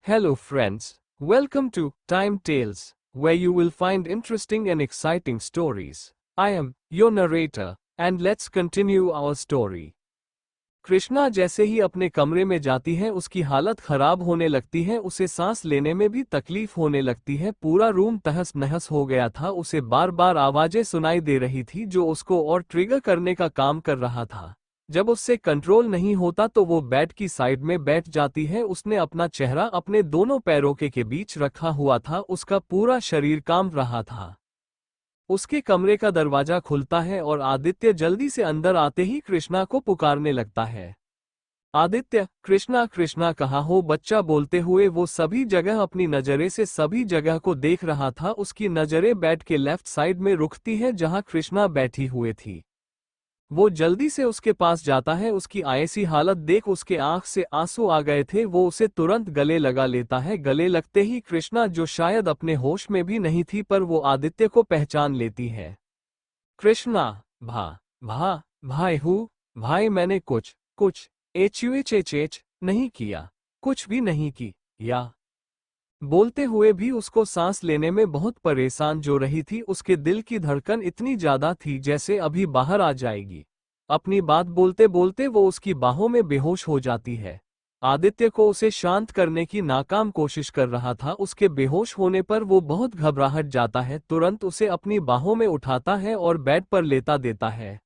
Hello friends, welcome to Time Tales, where you will find interesting and exciting stories. I am your narrator, and let's continue our story. Krishna जैसे ही अपने कमरे में जाती है उसकी हालत खराब होने लगती है, उसे सांस लेने में भी तकलीफ होने लगती है। पूरा रूम तहस नहस हो गया था, उसे बार बार आवाजें सुनाई दे रही थी जो उसको और ट्रिगर करने का काम कर रहा था। जब उससे कंट्रोल नहीं होता तो वो बेड की साइड में बैठ जाती है। उसने अपना चेहरा अपने दोनों पैरों के बीच रखा हुआ था, उसका पूरा शरीर कांप रहा था। उसके कमरे का दरवाजा खुलता है और आदित्य जल्दी से अंदर आते ही कृष्णा को पुकारने लगता है। आदित्य, कृष्णा कृष्णा कहाँ हो? बच्चा बोलते हुए वो सभी जगह अपनी नजरें से सभी जगह को देख रहा था। उसकी नजरें बेड के लेफ्ट साइड में रुकती है जहां कृष्णा बैठी हुई थी। वो जल्दी से उसके पास जाता है। उसकी ऐसी हालत देख उसके आंख से आंसू आ गए थे। वो उसे तुरंत गले लगा लेता है। गले लगते ही कृष्णा, जो शायद अपने होश में भी नहीं थी, पर वो आदित्य को पहचान लेती है। कृष्णा, भाई हूँ भाई, मैंने कुछ एच नहीं किया, कुछ भी नहीं की या। बोलते हुए भी उसको सांस लेने में बहुत परेशान जो रही थी। उसके दिल की धड़कन इतनी ज्यादा थी जैसे अभी बाहर आ जाएगी। अपनी बात बोलते बोलते वो उसकी बाहों में बेहोश हो जाती है। आदित्य को उसे शांत करने की नाकाम कोशिश कर रहा था। उसके बेहोश होने पर वो बहुत घबराहट जाता है, तुरंत उसे अपनी बाहों में उठाता है और बेड पर लेटा देता है।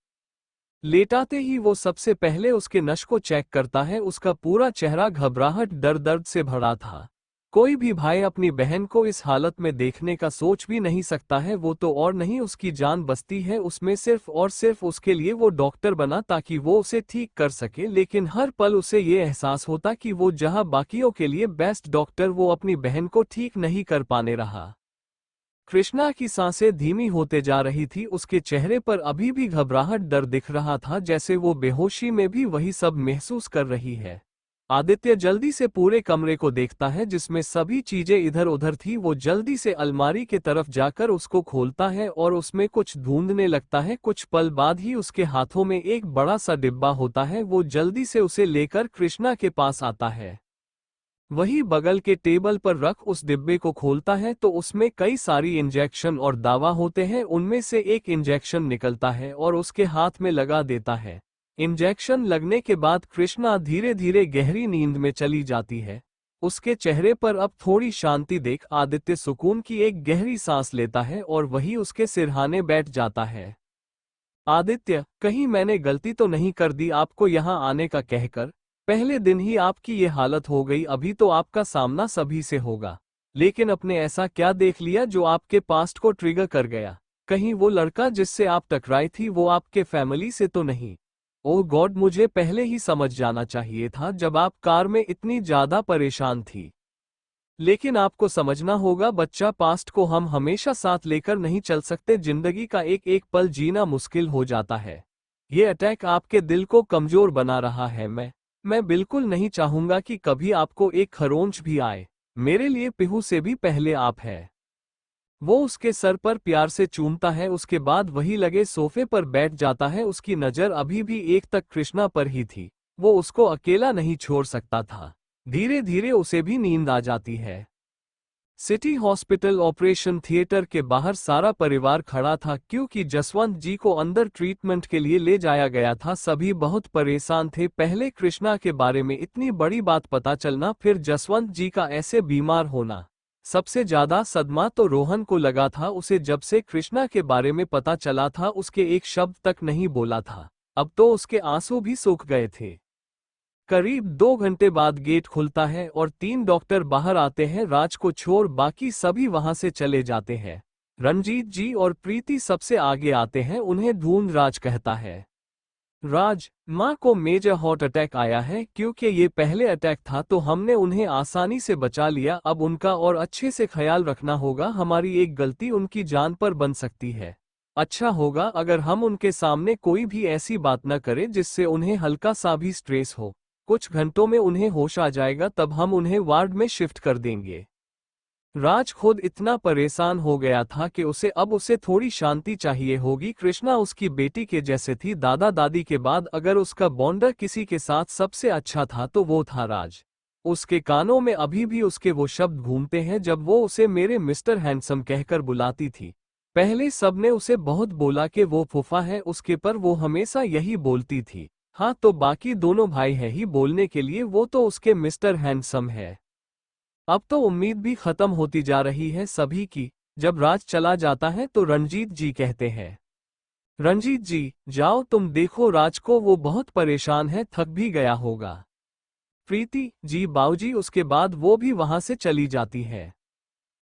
लेटाते ही वो सबसे पहले उसके नस को चेक करता है। उसका पूरा चेहरा घबराहट दर्द से भरा था। कोई भी भाई अपनी बहन को इस हालत में देखने का सोच भी नहीं सकता है। वो तो और नहीं उसकी जान बसती है उसमें, सिर्फ और सिर्फ उसके लिए वो डॉक्टर बना ताकि वो उसे ठीक कर सके। लेकिन हर पल उसे ये एहसास होता कि वो जहां बाकियों के लिए बेस्ट डॉक्टर, वो अपनी बहन को ठीक नहीं कर पाने रहा। कृष्णा की सांसें धीमी होते जा रही थी। उसके चेहरे पर अभी भी घबराहट डर दिख रहा था, जैसे वो बेहोशी में भी वही सब महसूस कर रही है। आदित्य जल्दी से पूरे कमरे को देखता है जिसमें सभी चीजें इधर उधर थी। वो जल्दी से अलमारी के तरफ जाकर उसको खोलता है और उसमें कुछ ढूंढने लगता है। कुछ पल बाद ही उसके हाथों में एक बड़ा सा डिब्बा होता है। वो जल्दी से उसे लेकर कृष्णा के पास आता है। वही बगल के टेबल पर रख उस डिब्बे को खोलता है तो उसमें कई सारी इंजेक्शन और दवा होते हैं। उनमें से एक इंजेक्शन निकलता है और उसके हाथ में लगा देता है। इंजेक्शन लगने के बाद कृष्णा धीरे धीरे गहरी नींद में चली जाती है। उसके चेहरे पर अब थोड़ी शांति देख आदित्य सुकून की एक गहरी सांस लेता है और वही उसके सिरहाने बैठ जाता है। आदित्य, कहीं मैंने गलती तो नहीं कर दी आपको यहाँ आने का कहकर? पहले दिन ही आपकी ये हालत हो गई। अभी तो आपका सामना सभी से होगा, लेकिन अपने ऐसा क्या देख लिया जो आपके पास्ट को ट्रिगर कर गया? कहीं वो लड़का जिससे आप टकराई थी वो आपके फैमिली से तो नहीं? ओह गॉड, मुझे पहले ही समझ जाना चाहिए था जब आप कार में इतनी ज्यादा परेशान थी। लेकिन आपको समझना होगा बच्चा, पास्ट को हम हमेशा साथ लेकर नहीं चल सकते। जिंदगी का एक एक पल जीना मुश्किल हो जाता है। ये अटैक आपके दिल को कमजोर बना रहा है। मैं बिल्कुल नहीं चाहूंगा कि कभी आपको एक खरोंच भी आए। मेरे लिए पिहू से भी पहले आप है। वो उसके सर पर प्यार से चूमता है, उसके बाद वही लगे सोफे पर बैठ जाता है। उसकी नजर अभी भी एक तक कृष्णा पर ही थी। वो उसको अकेला नहीं छोड़ सकता था। धीरे धीरे उसे भी नींद आ जाती है। सिटी हॉस्पिटल ऑपरेशन थिएटर के बाहर सारा परिवार खड़ा था क्योंकि जसवंत जी को अंदर ट्रीटमेंट के लिए ले जाया गया था। सभी बहुत परेशान थे। पहले कृष्णा के बारे में इतनी बड़ी बात पता चलना, फिर जसवंत जी का ऐसे बीमार होना। सबसे ज्यादा सदमा तो रोहन को लगा था। उसे जब से कृष्णा के बारे में पता चला था उसके एक शब्द तक नहीं बोला था। अब तो उसके आंसू भी सूख गए थे। करीब 2 घंटे बाद गेट खुलता है और 3 डॉक्टर बाहर आते हैं। राज को छोड़ बाकी सभी वहां से चले जाते हैं। रंजीत जी और प्रीति सबसे आगे आते हैं। उन्हें ढूंढ राज कहता है, राज, माँ को मेजर हार्ट अटैक आया है। क्योंकि ये पहले अटैक था तो हमने उन्हें आसानी से बचा लिया। अब उनका और अच्छे से ख्याल रखना होगा। हमारी एक गलती उनकी जान पर बन सकती है। अच्छा होगा अगर हम उनके सामने कोई भी ऐसी बात न करें जिससे उन्हें हल्का सा भी स्ट्रेस हो। कुछ घंटों में उन्हें होश आ जाएगा, तब हम उन्हें वार्ड में शिफ्ट कर देंगे। राज खुद इतना परेशान हो गया था कि उसे थोड़ी शांति चाहिए होगी। कृष्णा उसकी बेटी के जैसे थी। दादा दादी के बाद अगर उसका बॉन्डर किसी के साथ सबसे अच्छा था तो वो था राज। उसके कानों में अभी भी उसके वो शब्द घूमते हैं जब वो उसे मेरे मिस्टर हैंडसम कहकर बुलाती थी। पहले सबने उसे बहुत बोला कि वो फूफा है उसके, पर वो हमेशा यही बोलती थी, हाँ तो बाकी दोनों भाई है ही बोलने के लिए, वो तो उसके मिस्टर हैंडसम है। अब तो उम्मीद भी खत्म होती जा रही है सभी की। जब राज चला जाता है तो रंजीत जी कहते हैं, रंजीत जी जाओ तुम देखो राज को, वो बहुत परेशान है, थक भी गया होगा। प्रीति जी बाऊजी, उसके बाद वो भी वहां से चली जाती है।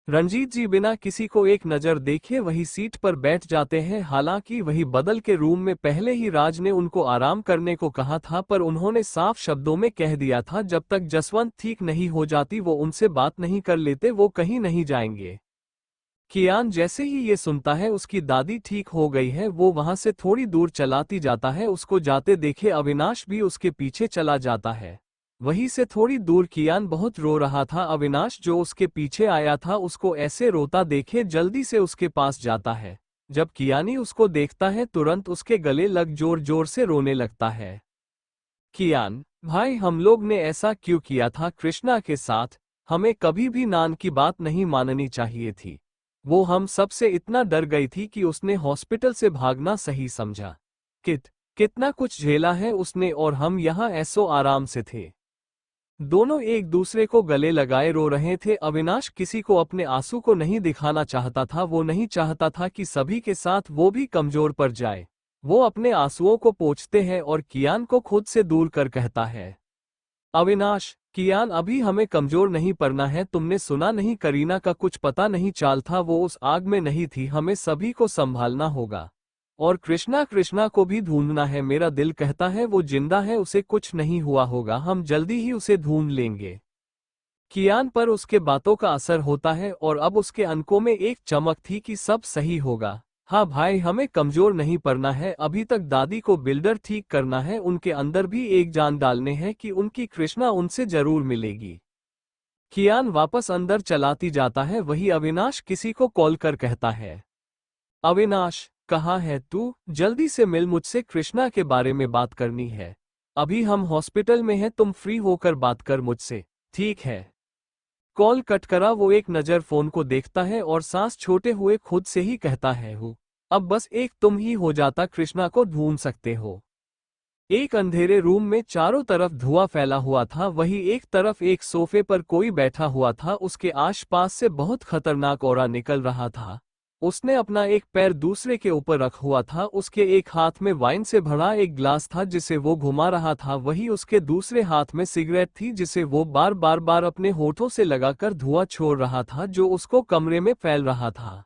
रंजीत जी बिना किसी को एक नज़र देखे वही सीट पर बैठ जाते हैं। हालांकि वही बदल के रूम में पहले ही राज ने उनको आराम करने को कहा था, पर उन्होंने साफ शब्दों में कह दिया था जब तक जसवंत ठीक नहीं हो जाती वो उनसे बात नहीं कर लेते, वो कहीं नहीं जाएंगे। कियान जैसे ही ये सुनता है उसकी दादी ठीक हो गई है, वो वहां से थोड़ी दूर चलाती जाता है। उसको जाते देखे अविनाश भी उसके पीछे चला जाता है। वहीं से थोड़ी दूर कियान बहुत रो रहा था। अविनाश जो उसके पीछे आया था उसको ऐसे रोता देखे जल्दी से उसके पास जाता है। जब कियानी उसको देखता है तुरंत उसके गले लग जोर जोर से रोने लगता है। कियान भाई, हम लोग ने ऐसा क्यों किया था कृष्णा के साथ? हमें कभी भी नान की बात नहीं माननी चाहिए थी। वो हम सबसे इतना डर गई थी कि उसने हॉस्पिटल से भागना सही समझा। कितना कुछ झेला है उसने, और हम यहाँ ऐसो आराम से थे। दोनों एक दूसरे को गले लगाए रो रहे थे। अविनाश किसी को अपने आंसू को नहीं दिखाना चाहता था। वो नहीं चाहता था कि सभी के साथ वो भी कमजोर पड़ जाए। वो अपने आंसुओं को पोंछते हैं और कियान को खुद से दूर कर कहता है, अविनाश कियान अभी हमें कमजोर नहीं पड़ना है। तुमने सुना नहीं, करीना का कुछ पता नहीं चाल था, वो उस आग में नहीं थी। हमें सभी को संभालना होगा और कृष्णा को भी ढूंढना है। मेरा दिल कहता है वो जिंदा है, उसे कुछ नहीं हुआ होगा, हम जल्दी ही उसे ढूंढ लेंगे। कियान पर उसके बातों का असर होता है और अब उसके अंकों में एक चमक थी कि सब सही होगा। हाँ भाई, हमें कमजोर नहीं पड़ना है। अभी तक दादी को बिल्डर ठीक करना है, उनके अंदर भी एक जान डालने हैं कि उनकी कृष्णा उनसे जरूर मिलेगी। कियान वापस अंदर चलाती जाता है। वही अविनाश किसी को कॉल कर कहता है, अविनाश कहाँ है तू? जल्दी से मिल मुझसे, कृष्णा के बारे में बात करनी है। अभी हम हॉस्पिटल में हैं, तुम फ्री होकर बात कर मुझसे, ठीक है? कॉल कट करा। वो एक नज़र फोन को देखता है और सांस छोटे हुए खुद से ही कहता है, हूँ अब बस एक तुम ही हो जाता, कृष्णा को ढूंढ सकते हो। एक अंधेरे रूम में चारों तरफ धुआं फैला हुआ था। वही एक तरफ एक सोफे पर कोई बैठा हुआ था, उसके आसपास से बहुत खतरनाक ऑरा निकल रहा था। उसने अपना एक पैर दूसरे के ऊपर रख हुआ था। उसके एक हाथ में वाइन से भरा एक ग्लास था जिसे वो घुमा रहा था। वही उसके दूसरे हाथ में सिगरेट थी जिसे वो बार अपने होठों से लगाकर धुआं छोड़ रहा था, जो उसको कमरे में फैल रहा था।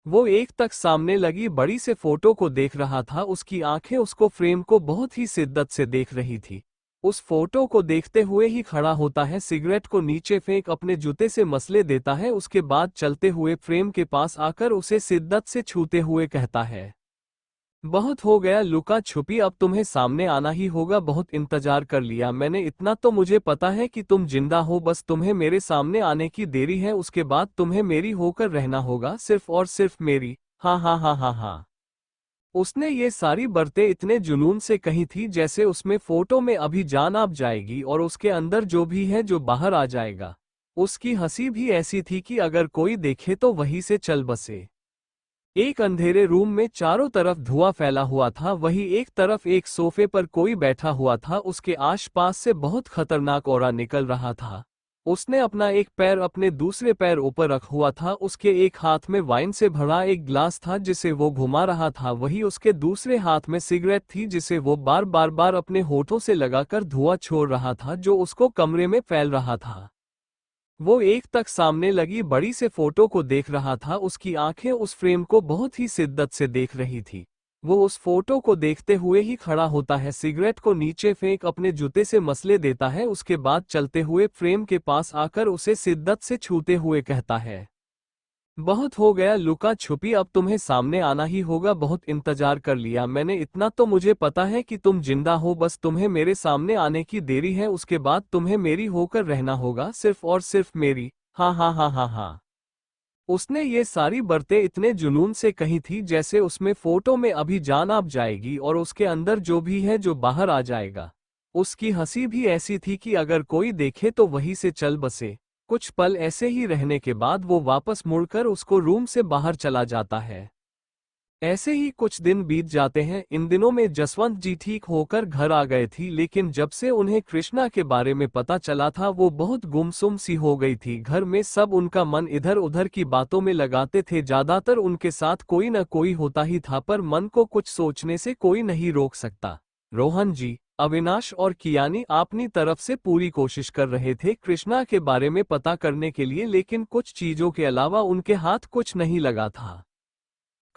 वो एक तक सामने लगी बड़ी से फोटो को देख रहा था। उसकी आंखें उसको फ्रेम को बहुत ही शिद्दत से देख रही थी। उस फोटो को देखते हुए ही खड़ा होता है, सिगरेट को नीचे फेंक अपने जूते से मसले देता है। उसके बाद चलते हुए फ्रेम के पास आकर उसे शिद्दत से छूते हुए कहता है, बहुत हो गया लुका छुपी, अब तुम्हें सामने आना ही होगा। बहुत इंतजार कर लिया मैंने, इतना तो मुझे पता है कि तुम जिंदा हो, बस तुम्हें मेरे सामने आने की देरी है। उसके बाद तुम्हें मेरी होकर रहना होगा, सिर्फ और सिर्फ मेरी। हाँ हाँ हाँ हाँ हाँ। उसने ये सारी बातें इतने जुनून से कही थी जैसे उसमें फोटो में अभी जान आप जाएगी और उसके अंदर जो भी है जो बाहर आ जाएगा। उसकी हंसी भी ऐसी थी कि अगर कोई देखे तो वहीं से चल बसे। एक अंधेरे रूम में चारों तरफ धुआं फैला हुआ था। वही एक तरफ एक सोफे पर कोई बैठा हुआ था, उसके आसपास से बहुत खतरनाक ऑरा निकल रहा था। उसने अपना एक पैर अपने दूसरे पैर ऊपर रख हुआ था। उसके एक हाथ में वाइन से भरा एक ग्लास था जिसे वो घुमा रहा था। वही उसके दूसरे हाथ में सिगरेट थी जिसे वो बार अपने होठों से लगाकर धुआं छोड़ रहा था, जो उसको कमरे में फैल रहा था। वो एक तक सामने लगी बड़ी से फोटो को देख रहा था। उसकी आंखें उस फ्रेम को बहुत ही शिद्दत से देख रही थी। वो उस फोटो को देखते हुए ही खड़ा होता है, सिगरेट को नीचे फेंक अपने जूते से मसले देता है। उसके बाद चलते हुए फ्रेम के पास आकर उसे शिद्दत से छूते हुए कहता है, बहुत हो गया लुका छुपी, अब तुम्हें सामने आना ही होगा। बहुत इंतजार कर लिया मैंने, इतना तो मुझे पता है कि तुम जिंदा हो, बस तुम्हें मेरे सामने आने की देरी है। उसके बाद तुम्हें मेरी होकर रहना होगा, सिर्फ और सिर्फ मेरी। हाँ हाँ हाँ हाँ हाँ। उसने ये सारी बातें इतने जुनून से कही थी जैसे उसमें फोटो में अभी जान आप जाएगी और उसके अंदर जो भी है जो बाहर आ जाएगा। उसकी हंसी भी ऐसी थी कि अगर कोई देखे तो वहीं से चल बसे। कुछ पल ऐसे ही रहने के बाद वो वापस मुड़कर उसको रूम से बाहर चला जाता है। ऐसे ही कुछ दिन बीत जाते हैं। इन दिनों में जसवंत जी ठीक होकर घर आ गए थी, लेकिन जब से उन्हें कृष्णा के बारे में पता चला था वो बहुत गुमसुम सी हो गई थी। घर में सब उनका मन इधर उधर की बातों में लगाते थे। ज्यादातर उनके साथ कोई न कोई होता ही था, पर मन को कुछ सोचने से कोई नहीं रोक सकता। रोहन जी, अविनाश और कियानी अपनी तरफ से पूरी कोशिश कर रहे थे कृष्णा के बारे में पता करने के लिए, लेकिन कुछ चीजों के अलावा उनके हाथ कुछ नहीं लगा था।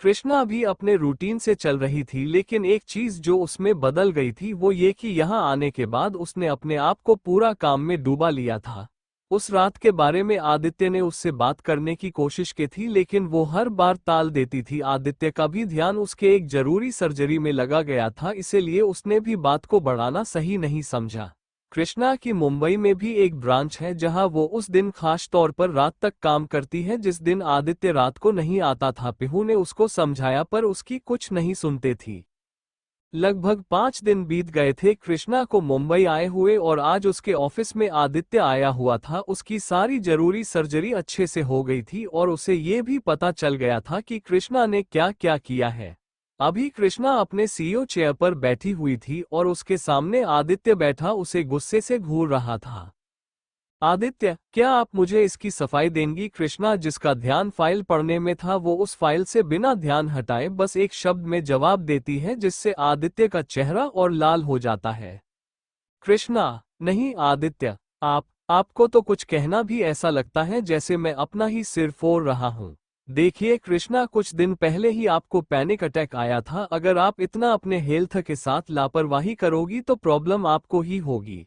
कृष्णा भी अपने रूटीन से चल रही थी, लेकिन एक चीज जो उसमें बदल गई थी वो ये कि यहाँ आने के बाद उसने अपने आप को पूरा काम में डूबा लिया था। उस रात के बारे में आदित्य ने उससे बात करने की कोशिश की थी, लेकिन वो हर बार टाल देती थी। आदित्य का भी ध्यान उसके एक जरूरी सर्जरी में लगा गया था, इसीलिए उसने भी बात को बढ़ाना सही नहीं समझा। कृष्णा की मुंबई में भी एक ब्रांच है जहां वो उस दिन खास तौर पर रात तक काम करती है जिस दिन आदित्य रात को नहीं आता था। पिहू ने उसको समझाया पर उसकी कुछ नहीं सुनते थी। लगभग 5 दिन बीत गए थे कृष्णा को मुंबई आए हुए, और आज उसके ऑफिस में आदित्य आया हुआ था। उसकी सारी जरूरी सर्जरी अच्छे से हो गई थी और उसे ये भी पता चल गया था कि कृष्णा ने क्या क्या किया है। अभी कृष्णा अपने सीईओ चेयर पर बैठी हुई थी और उसके सामने आदित्य बैठा उसे गुस्से से घूर रहा था। आदित्य, क्या आप मुझे इसकी सफाई देंगी? कृष्णा, जिसका ध्यान फाइल पढ़ने में था, वो उस फाइल से बिना ध्यान हटाए बस एक शब्द में जवाब देती है, जिससे आदित्य का चेहरा और लाल हो जाता है। कृष्णा, नहीं आदित्य, आपको तो कुछ कहना भी ऐसा लगता है जैसे मैं अपना ही सिर फोड़ रहा हूँ। देखिए कृष्णा, कुछ दिन पहले ही आपको पैनिक अटैक आया था। अगर आप इतना अपने हेल्थ के साथ लापरवाही करोगी तो प्रॉब्लम आपको ही होगी।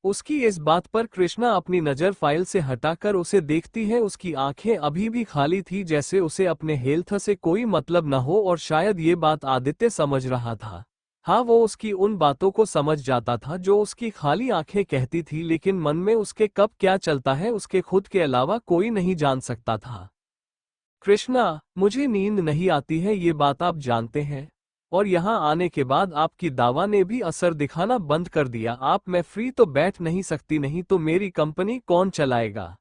उसकी इस बात पर कृष्णा अपनी नज़र फाइल से हटाकर उसे देखती है। उसकी आंखें अभी भी खाली थी, जैसे उसे अपने हेल्थ से कोई मतलब न हो, और शायद ये बात आदित्य समझ रहा था। हाँ, वो उसकी उन बातों को समझ जाता था जो उसकी खाली आंखें कहती थी, लेकिन मन में उसके कब क्या चलता है उसके खुद के अलावा कोई नहीं जान सकता था। कृष्णा, मुझे नींद नहीं आती है, ये बात आप जानते हैं। और यहाँ आने के बाद आपकी दावा ने भी असर दिखाना बंद कर दिया। मैं फ्री तो बैठ नहीं सकती, नहीं तो मेरी कंपनी कौन चलाएगा?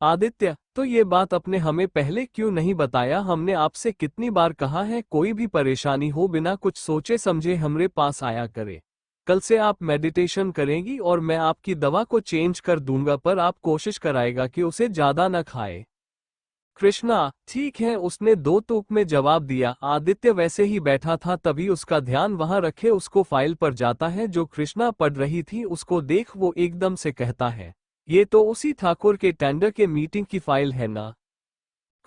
आदित्य, तो ये बात आपने हमें पहले क्यों नहीं बताया? हमने आपसे कितनी बार कहा है कोई भी परेशानी हो बिना कुछ सोचे समझे हमरे पास आया करे। कल से आप मेडिटेशन करेंगी और मैं आपकी दवा को चेंज कर दूंगा, पर आप कोशिश कराएगा कि उसे ज्यादा न खाए। कृष्णा, ठीक है, उसने दो टूक में जवाब दिया। आदित्य वैसे ही बैठा था, तभी उसका ध्यान वहां रखे उसको फाइल पर जाता है जो कृष्णा पढ़ रही थी। उसको देख वो एकदम से कहता है, ये तो उसी ठाकुर के टेंडर के मीटिंग की फाइल है ना?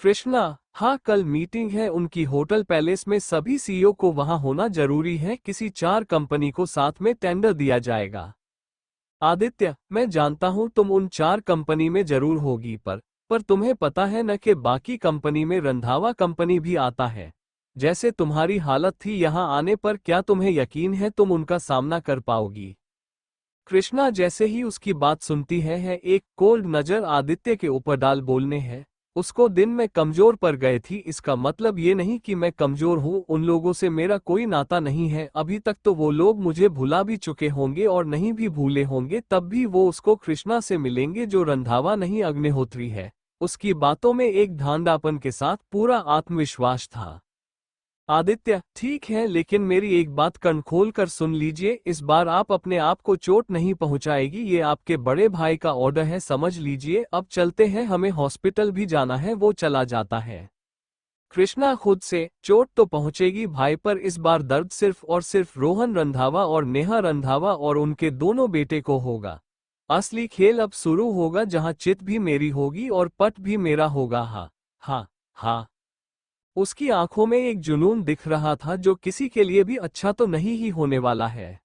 कृष्णा, हाँ, कल मीटिंग है उनकी होटल पैलेस में। सभी सीईओ को वहां होना जरूरी है। किसी 4 कंपनी को साथ में टेंडर दिया जाएगा। आदित्य, मैं जानता हूं तुम उन 4 कंपनी में जरूर होगी, पर तुम्हें पता है न कि बाकी कंपनी में रंधावा कंपनी भी आता है। जैसे तुम्हारी हालत थी यहाँ आने पर, क्या तुम्हें यकीन है तुम उनका सामना कर पाओगी? कृष्णा जैसे ही उसकी बात सुनती है एक कोल्ड नजर आदित्य के ऊपर डाल बोलने है, उसको दिन में कमजोर पर गए थी। इसका मतलब ये नहीं कि मैं कमजोर हूँ, उन लोगों से मेरा कोई नाता नहीं है। अभी तक तो वो लोग मुझे भुला भी चुके होंगे, और नहीं भी भूले होंगे तब भी वो उसको कृष्णा से मिलेंगे जो रंधावा नहीं अग्निहोत्री है। उसकी बातों में एक ढांढापन के साथ पूरा आत्मविश्वास था। आदित्य, ठीक है, लेकिन मेरी एक बात कान खोल कर सुन लीजिए। इस बार आप अपने आप को चोट नहीं पहुंचाएगी, ये आपके बड़े भाई का ऑर्डर है, समझ लीजिए। अब चलते हैं, हमें हॉस्पिटल भी जाना है। वो चला जाता है। कृष्णा खुद से, चोट तो पहुंचेगी भाई, पर इस बार दर्द सिर्फ और सिर्फ रोहन रंधावा और नेहा रंधावा और उनके दोनों बेटे को होगा। असली खेल अब शुरू होगा, जहां चित भी मेरी होगी और पट भी मेरा होगा। हाँ हाँ हाँ। उसकी आंखों में एक जुनून दिख रहा था जो किसी के लिए भी अच्छा तो नहीं ही होने वाला है।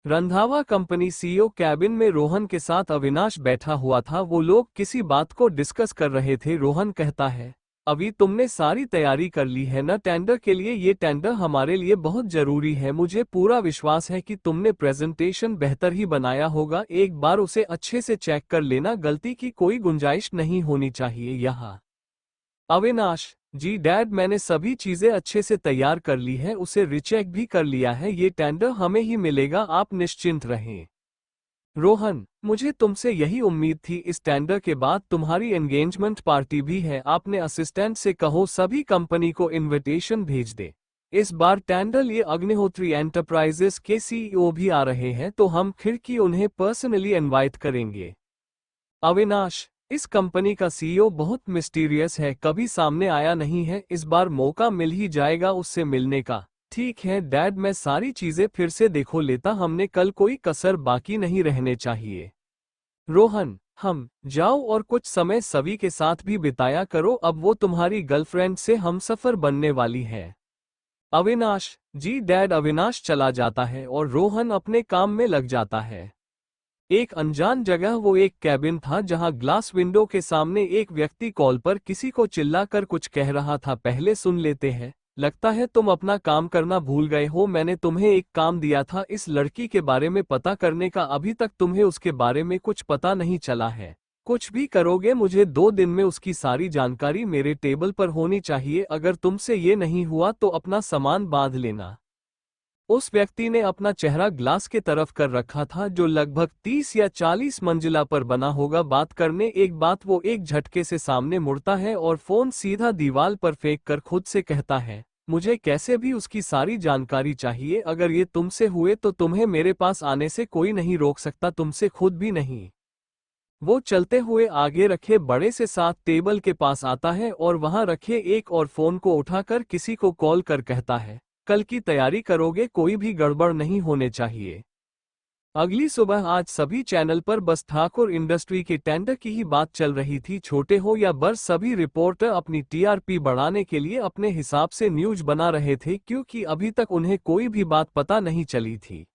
रंधावा कंपनी सीईओ कैबिन में रोहन के साथ अविनाश बैठा हुआ था। वो लोग किसी बात को डिस्कस कर रहे थे। रोहन कहता है, अभी तुमने सारी तैयारी कर ली है ना टेंडर के लिए? ये टेंडर हमारे लिए बहुत जरूरी है। मुझे पूरा विश्वास है कि तुमने प्रेजेंटेशन बेहतर ही बनाया होगा। एक बार उसे अच्छे से चेक कर लेना, गलती की कोई गुंजाइश नहीं होनी चाहिए यहाँ। अविनाश, जी डैड, मैंने सभी चीजें अच्छे से तैयार कर ली है, उसे रिचेक भी कर लिया है, ये टेंडर हमें ही मिलेगा, आप निश्चिंत रहें। रोहन, मुझे तुमसे यही उम्मीद थी, इस टेंडर के बाद तुम्हारी एंगेजमेंट पार्टी भी है, आपने असिस्टेंट से कहो सभी कंपनी को इनविटेशन भेज दे। इस बार टेंडर लिए अग्निहोत्री एंटरप्राइजेस के सीईओ भी आ रहे हैं, तो हम खिड़की उन्हें पर्सनली इनवाइट करेंगे। अविनाश, इस कंपनी का सीईओ बहुत मिस्टीरियस है, कभी सामने आया नहीं है, इस बार मौका मिल ही जाएगा उससे मिलने का। ठीक है डैड, मैं सारी चीजें फिर से देखो लेता, हमने कल कोई कसर बाकी नहीं रहने चाहिए। रोहन, हम जाओ और कुछ समय सभी के साथ भी बिताया करो, अब वो तुम्हारी गर्लफ्रेंड से हमसफर बनने वाली है। अविनाश, जी डैड। अविनाश चला जाता है और रोहन अपने काम में लग जाता है। एक अनजान जगह वो एक कैबिन था जहां ग्लास विंडो के सामने एक व्यक्ति कॉल पर किसी को चिल्लाकर कुछ कह रहा था। पहले सुन लेते हैं। लगता है तुम अपना काम करना भूल गए हो, मैंने तुम्हें एक काम दिया था इस लड़की के बारे में पता करने का, अभी तक तुम्हें उसके बारे में कुछ पता नहीं चला है। कुछ भी करोगे, मुझे 2 दिन में उसकी सारी जानकारी मेरे टेबल पर होनी चाहिए, अगर तुमसे ये नहीं हुआ तो अपना सामान बांध लेना। उस व्यक्ति ने अपना चेहरा ग्लास के तरफ कर रखा था जो लगभग 30 या 40 मंजिला पर बना होगा। बात करने एक बात वो एक झटके से सामने मुड़ता है और फोन सीधा दीवार पर फेंक कर खुद से कहता है, मुझे कैसे भी उसकी सारी जानकारी चाहिए, अगर ये तुमसे हुए तो तुम्हें मेरे पास आने से कोई नहीं रोक सकता, तुमसे खुद भी नहीं। वो चलते हुए आगे रखे बड़े से साथ टेबल के पास आता है और वहां रखे एक और फोन को उठाकर किसी को कॉल कर कहता है, कल की तैयारी करोगे, कोई भी गड़बड़ नहीं होने चाहिए। अगली सुबह आज सभी चैनल पर बस ठाकुर इंडस्ट्री के टेंडर की ही बात चल रही थी। छोटे हो या बड़, सभी रिपोर्टर अपनी टीआरपी बढ़ाने के लिए अपने हिसाब से न्यूज बना रहे थे, क्योंकि अभी तक उन्हें कोई भी बात पता नहीं चली थी।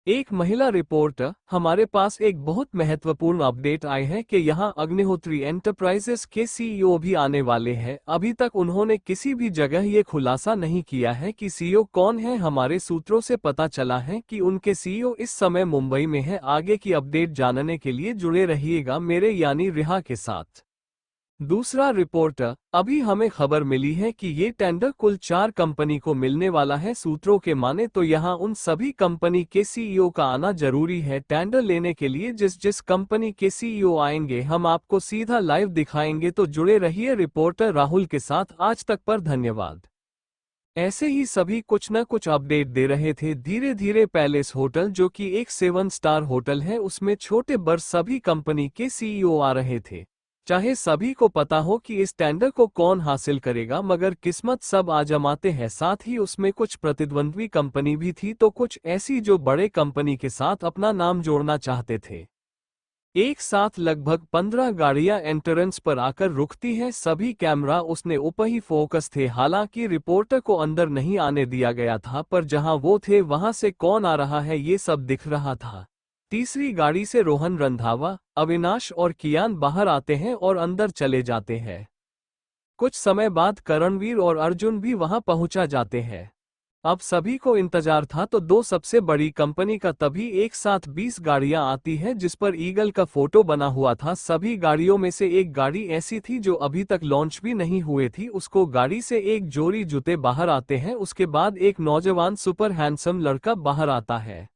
एक महिला रिपोर्टर, हमारे पास एक बहुत महत्वपूर्ण अपडेट आई है कि यहाँ अग्निहोत्री एंटरप्राइजेस के सीईओ भी आने वाले हैं। अभी तक उन्होंने किसी भी जगह ये खुलासा नहीं किया है कि सीईओ कौन है। हमारे सूत्रों से पता चला है कि उनके सीईओ इस समय मुंबई में है। आगे की अपडेट जानने के लिए जुड़े रहिएगा मेरे यानी रिहा के साथ। दूसरा रिपोर्टर, अभी हमें खबर मिली है कि ये टेंडर कुल 4 कंपनी को मिलने वाला है। सूत्रों के माने तो यहाँ उन सभी कंपनी के सीईओ का आना जरूरी है। टेंडर लेने के लिए जिस जिस कंपनी के सीईओ आएंगे हम आपको सीधा लाइव दिखाएंगे, तो जुड़े रहिए रिपोर्टर राहुल के साथ। आज तक पर धन्यवाद। ऐसे ही सभी कुछ न कुछ अपडेट दे रहे थे। धीरे धीरे पैलेस होटल, जो कि एक 7 स्टार होटल है, उसमें छोटे बड़ सभी कंपनी के सीईओ आ रहे थे। चाहे सभी को पता हो कि इस टेंडर को कौन हासिल करेगा, मगर किस्मत सब आजमाते हैं। साथ ही उसमें कुछ प्रतिद्वंद्वी कंपनी भी थी, तो कुछ ऐसी जो बड़े कंपनी के साथ अपना नाम जोड़ना चाहते थे। एक साथ लगभग 15 गाड़ियां एंट्रेंस पर आकर रुकती हैं। सभी कैमरा उसने ऊपर ही फोकस थे। हालांकि रिपोर्टर को अंदर नहीं आने दिया गया था, पर जहां वो थे वहां से कौन आ रहा है ये सब दिख रहा था। तीसरी गाड़ी से रोहन रंधावा, अविनाश और कियान बाहर आते हैं और अंदर चले जाते हैं। कुछ समय बाद करणवीर और अर्जुन भी वहां पहुंचा जाते हैं। अब सभी को इंतजार था तो 2 सबसे बड़ी कंपनी का तभी एक साथ 20 गाड़ियां आती है, जिस पर ईगल का फोटो बना हुआ था। सभी गाड़ियों में से एक गाड़ी ऐसी थी जो अभी तक लॉन्च भी नहीं हुई थी। उसको गाड़ी से एक जोड़ी जूते बाहर आते हैं। उसके बाद एक नौजवान सुपर हैंडसम लड़का बाहर आता है।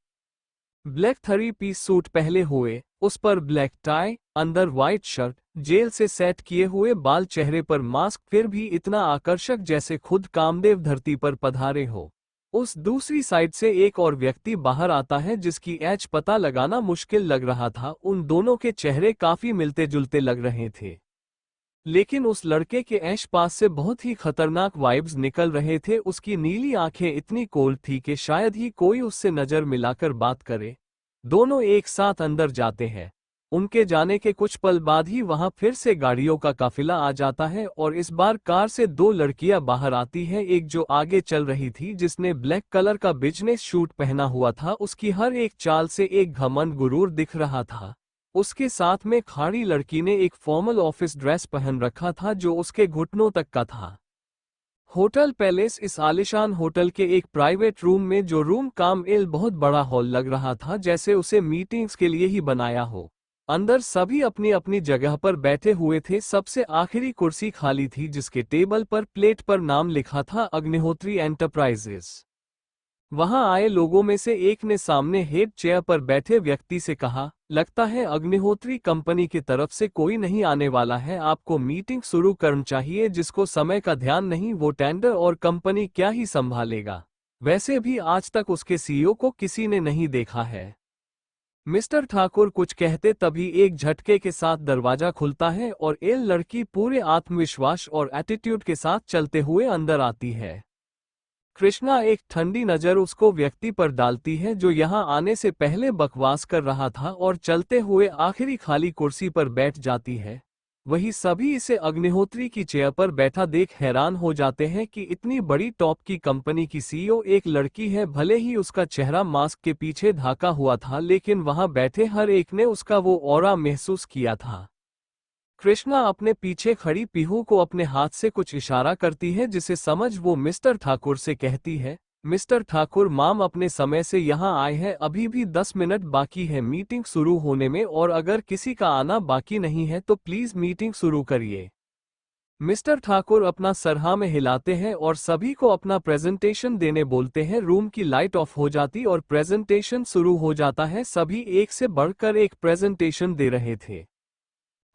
ब्लैक 3 पीस सूट पहले हुए, उस पर ब्लैक टाई, अंदर व्हाइट शर्ट, जेल से सेट किए हुए बाल, चेहरे पर मास्क, फिर भी इतना आकर्षक जैसे खुद कामदेव धरती पर पधारे हो। उस दूसरी साइड से एक और व्यक्ति बाहर आता है जिसकी एज पता लगाना मुश्किल लग रहा था। उन दोनों के चेहरे काफी मिलते जुलते लग रहे थे, लेकिन उस लड़के के ऐश पास से बहुत ही खतरनाक वाइब्स निकल रहे थे। उसकी नीली आंखें इतनी कोल्ड थी कि शायद ही कोई उससे नजर मिलाकर बात करे। दोनों एक साथ अंदर जाते हैं। उनके जाने के कुछ पल बाद ही वहां फिर से गाड़ियों का काफिला आ जाता है और इस बार कार से 2 लड़कियां बाहर आती हैं। एक जो आगे चल रही थी, जिसने ब्लैक कलर का बिजनेस सूट पहना हुआ था, उसकी हर एक चाल से एक घमंड गुरूर दिख रहा था। उसके साथ में खड़ी लड़की ने एक फॉर्मल ऑफिस ड्रेस पहन रखा था जो उसके घुटनों तक का था। होटल पैलेस, इस आलिशान होटल के एक प्राइवेट रूम में, जो रूम काम एल बहुत बड़ा हॉल लग रहा था, जैसे उसे मीटिंग्स के लिए ही बनाया हो। अंदर सभी अपनी अपनी जगह पर बैठे हुए थे। सबसे आखिरी कुर्सी खाली थी जिसके टेबल पर प्लेट पर नाम लिखा था अग्निहोत्री एंटरप्राइजेस। वहां आए लोगों में से एक ने सामने हेड चेयर पर बैठे व्यक्ति से कहा, लगता है अग्निहोत्री कंपनी की तरफ से कोई नहीं आने वाला है, आपको मीटिंग शुरू करनी चाहिए। जिसको समय का ध्यान नहीं वो टेंडर और कंपनी क्या ही संभालेगा। वैसे भी आज तक उसके सीईओ को किसी ने नहीं देखा है। मिस्टर ठाकुर कुछ कहते तभी एक झटके के साथ दरवाजा खुलता है और एक लड़की पूरे आत्मविश्वास और एटीट्यूड के साथ चलते हुए अंदर आती है। कृष्णा एक ठंडी नजर उसको व्यक्ति पर डालती है जो यहाँ आने से पहले बकवास कर रहा था और चलते हुए आखिरी खाली कुर्सी पर बैठ जाती है। वही सभी इसे अग्निहोत्री की चेयर पर बैठा देख हैरान हो जाते हैं कि इतनी बड़ी टॉप की कंपनी की सीईओ एक लड़की है। भले ही उसका चेहरा मास्क के पीछे ढाका हुआ था लेकिन वहां बैठे हर एक ने उसका वो ऑरा महसूस किया था। कृष्णा अपने पीछे खड़ी पीहू को अपने हाथ से कुछ इशारा करती है जिसे समझ वो मिस्टर ठाकुर से कहती है, मिस्टर ठाकुर माम अपने समय से यहाँ आए हैं, अभी भी 10 मिनट बाकी है मीटिंग शुरू होने में और अगर किसी का आना बाकी नहीं है तो प्लीज मीटिंग शुरू करिए। मिस्टर ठाकुर अपना सर हाँ में हिलाते हैं और सभी को अपना प्रेजेंटेशन देने बोलते हैं। रूम की लाइट ऑफ हो जाती और प्रेजेंटेशन शुरू हो जाता है। सभी एक से बढ़कर एक प्रेजेंटेशन दे रहे थे।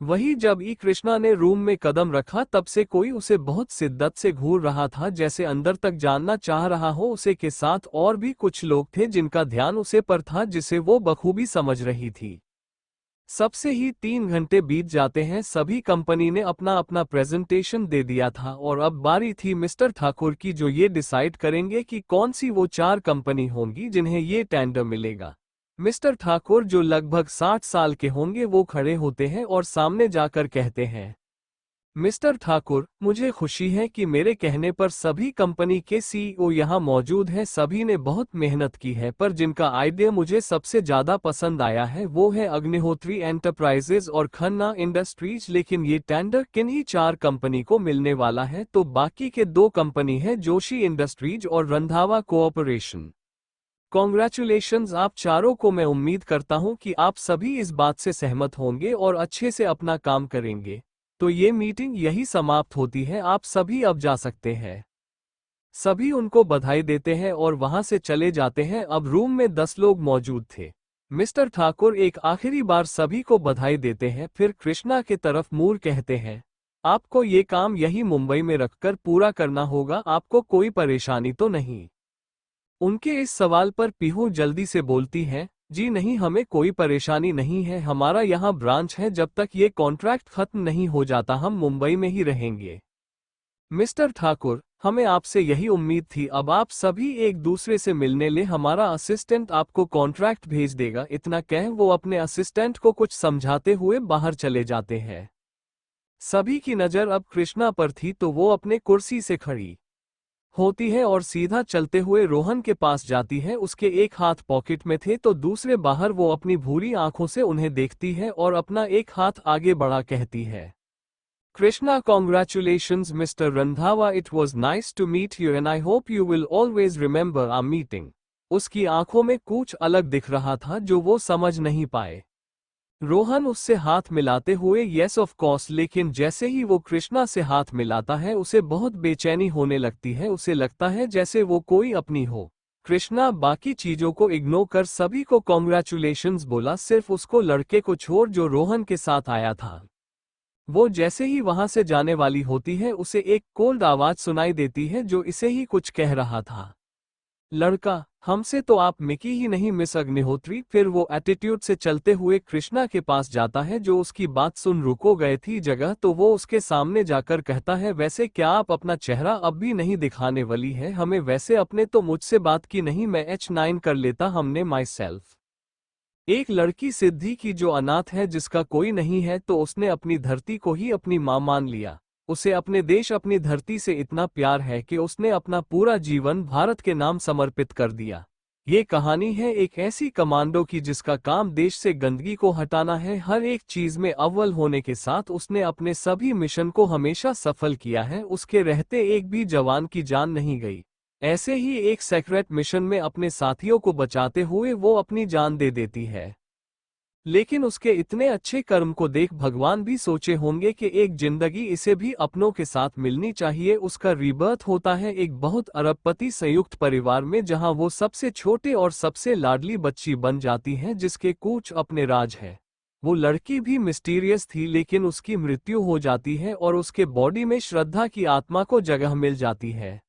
वही जब ई कृष्णा ने रूम में कदम रखा तब से कोई उसे बहुत शिद्दत से घूर रहा था, जैसे अंदर तक जानना चाह रहा हो। उसे के साथ और भी कुछ लोग थे जिनका ध्यान उसे पर था जिसे वो बखूबी समझ रही थी। सबसे ही 3 घंटे बीत जाते हैं। सभी कंपनी ने अपना अपना प्रेजेंटेशन दे दिया था और अब बारी थी मिस्टर ठाकुर की जो ये डिसाइड करेंगे कि कौन सी वो 4 कंपनी होंगी जिन्हें ये टेंडर मिलेगा। मिस्टर ठाकुर जो लगभग 60 साल के होंगे वो खड़े होते हैं और सामने जाकर कहते हैं, मिस्टर ठाकुर मुझे खुशी है कि मेरे कहने पर सभी कंपनी के सीईओ यहाँ मौजूद हैं। सभी ने बहुत मेहनत की है पर जिनका आइडिया मुझे सबसे ज्यादा पसंद आया है वो है अग्निहोत्री एंटरप्राइजेज और खन्ना इंडस्ट्रीज। लेकिन ये टेंडर किन्हीं 4 कंपनी को मिलने वाला है, तो बाकी के 2 कंपनी है जोशी इंडस्ट्रीज और रंधावा कोऑपरेशन। कॉन्ग्रेचुलेशंस आप चारों को। मैं उम्मीद करता हूं कि आप सभी इस बात से सहमत होंगे और अच्छे से अपना काम करेंगे। तो ये मीटिंग यही समाप्त होती है, आप सभी अब जा सकते हैं। सभी उनको बधाई देते हैं और वहां से चले जाते हैं। अब रूम में 10 लोग मौजूद थे। मिस्टर ठाकुर एक आखिरी बार सभी को बधाई देते हैं, फिर कृष्णा के तरफ मुड़ कहते हैं, आपको ये काम यही मुंबई में रखकर पूरा करना होगा, आपको कोई परेशानी तो नहीं। उनके इस सवाल पर पीहू जल्दी से बोलती है, जी नहीं हमें कोई परेशानी नहीं है, हमारा यहाँ ब्रांच है, जब तक ये कॉन्ट्रैक्ट खत्म नहीं हो जाता हम मुंबई में ही रहेंगे। मिस्टर ठाकुर हमें आपसे यही उम्मीद थी, अब आप सभी एक दूसरे से मिलने ले, हमारा असिस्टेंट आपको कॉन्ट्रैक्ट भेज देगा। इतना कह वो अपने असिस्टेंट को कुछ समझाते हुए बाहर चले जाते हैं। सभी की नज़र अब कृष्णा पर थी तो वो अपने कुर्सी से खड़ी होती है और सीधा चलते हुए रोहन के पास जाती है। उसके एक हाथ पॉकेट में थे तो दूसरे बाहर। वो अपनी भूरी आंखों से उन्हें देखती है और अपना एक हाथ आगे बढ़ा कहती है, Krishna congratulations mister Randhawa, it was nice to meet you and I hope you will always remember our meeting. उसकी आंखों में कुछ अलग दिख रहा था जो वो समझ नहीं पाए। रोहन उससे हाथ मिलाते हुए यस ऑफ कोर्स, लेकिन जैसे ही वो कृष्णा से हाथ मिलाता है उसे बहुत बेचैनी होने लगती है। उसे लगता है जैसे वो कोई अपनी हो। कृष्णा बाकी चीजों को इग्नोर कर सभी को कॉन्ग्रेचुलेशंस बोला, सिर्फ उसको लड़के को छोड़ जो रोहन के साथ आया था। वो जैसे ही वहां से जाने वाली होती है उसे एक कोल्ड आवाज सुनाई देती है जो इसे ही कुछ कह रहा था, लड़का हमसे तो आप मिकी ही नहीं मिस अग्निहोत्री। फिर वो एटीट्यूड से चलते हुए कृष्णा के पास जाता है जो उसकी बात सुन रुको गए थी जगह, तो वो उसके सामने जाकर कहता है, वैसे क्या आप अपना चेहरा अब भी नहीं दिखाने वाली है हमें? वैसे अपने तो मुझसे बात की नहीं, मैं H9 कर लेता हमने माई सेल्फ। एक लड़की सिद्धि की जो अनाथ है, जिसका कोई नहीं है, तो उसने अपनी धरती को ही अपनी मां मान लिया। उसे अपने देश अपनी धरती से इतना प्यार है कि उसने अपना पूरा जीवन भारत के नाम समर्पित कर दिया। ये कहानी है एक ऐसी कमांडो की जिसका काम देश से गंदगी को हटाना है। हर एक चीज में अव्वल होने के साथ उसने अपने सभी मिशन को हमेशा सफल किया है। उसके रहते एक भी जवान की जान नहीं गई। ऐसे ही एक सीक्रेट मिशन में अपने साथियों को बचाते हुए वो अपनी जान दे देती है। लेकिन उसके इतने अच्छे कर्म को देख भगवान भी सोचे होंगे कि एक जिंदगी इसे भी अपनों के साथ मिलनी चाहिए। उसका रीबर्थ होता है एक बहुत अरबपति संयुक्त परिवार में, जहां वो सबसे छोटे और सबसे लाडली बच्ची बन जाती है जिसके कुछ अपने राज है। वो लड़की भी मिस्टीरियस थी, लेकिन उसकी मृत्यु हो जाती है और उसके बॉडी में श्रद्धा की आत्मा को जगह मिल जाती है।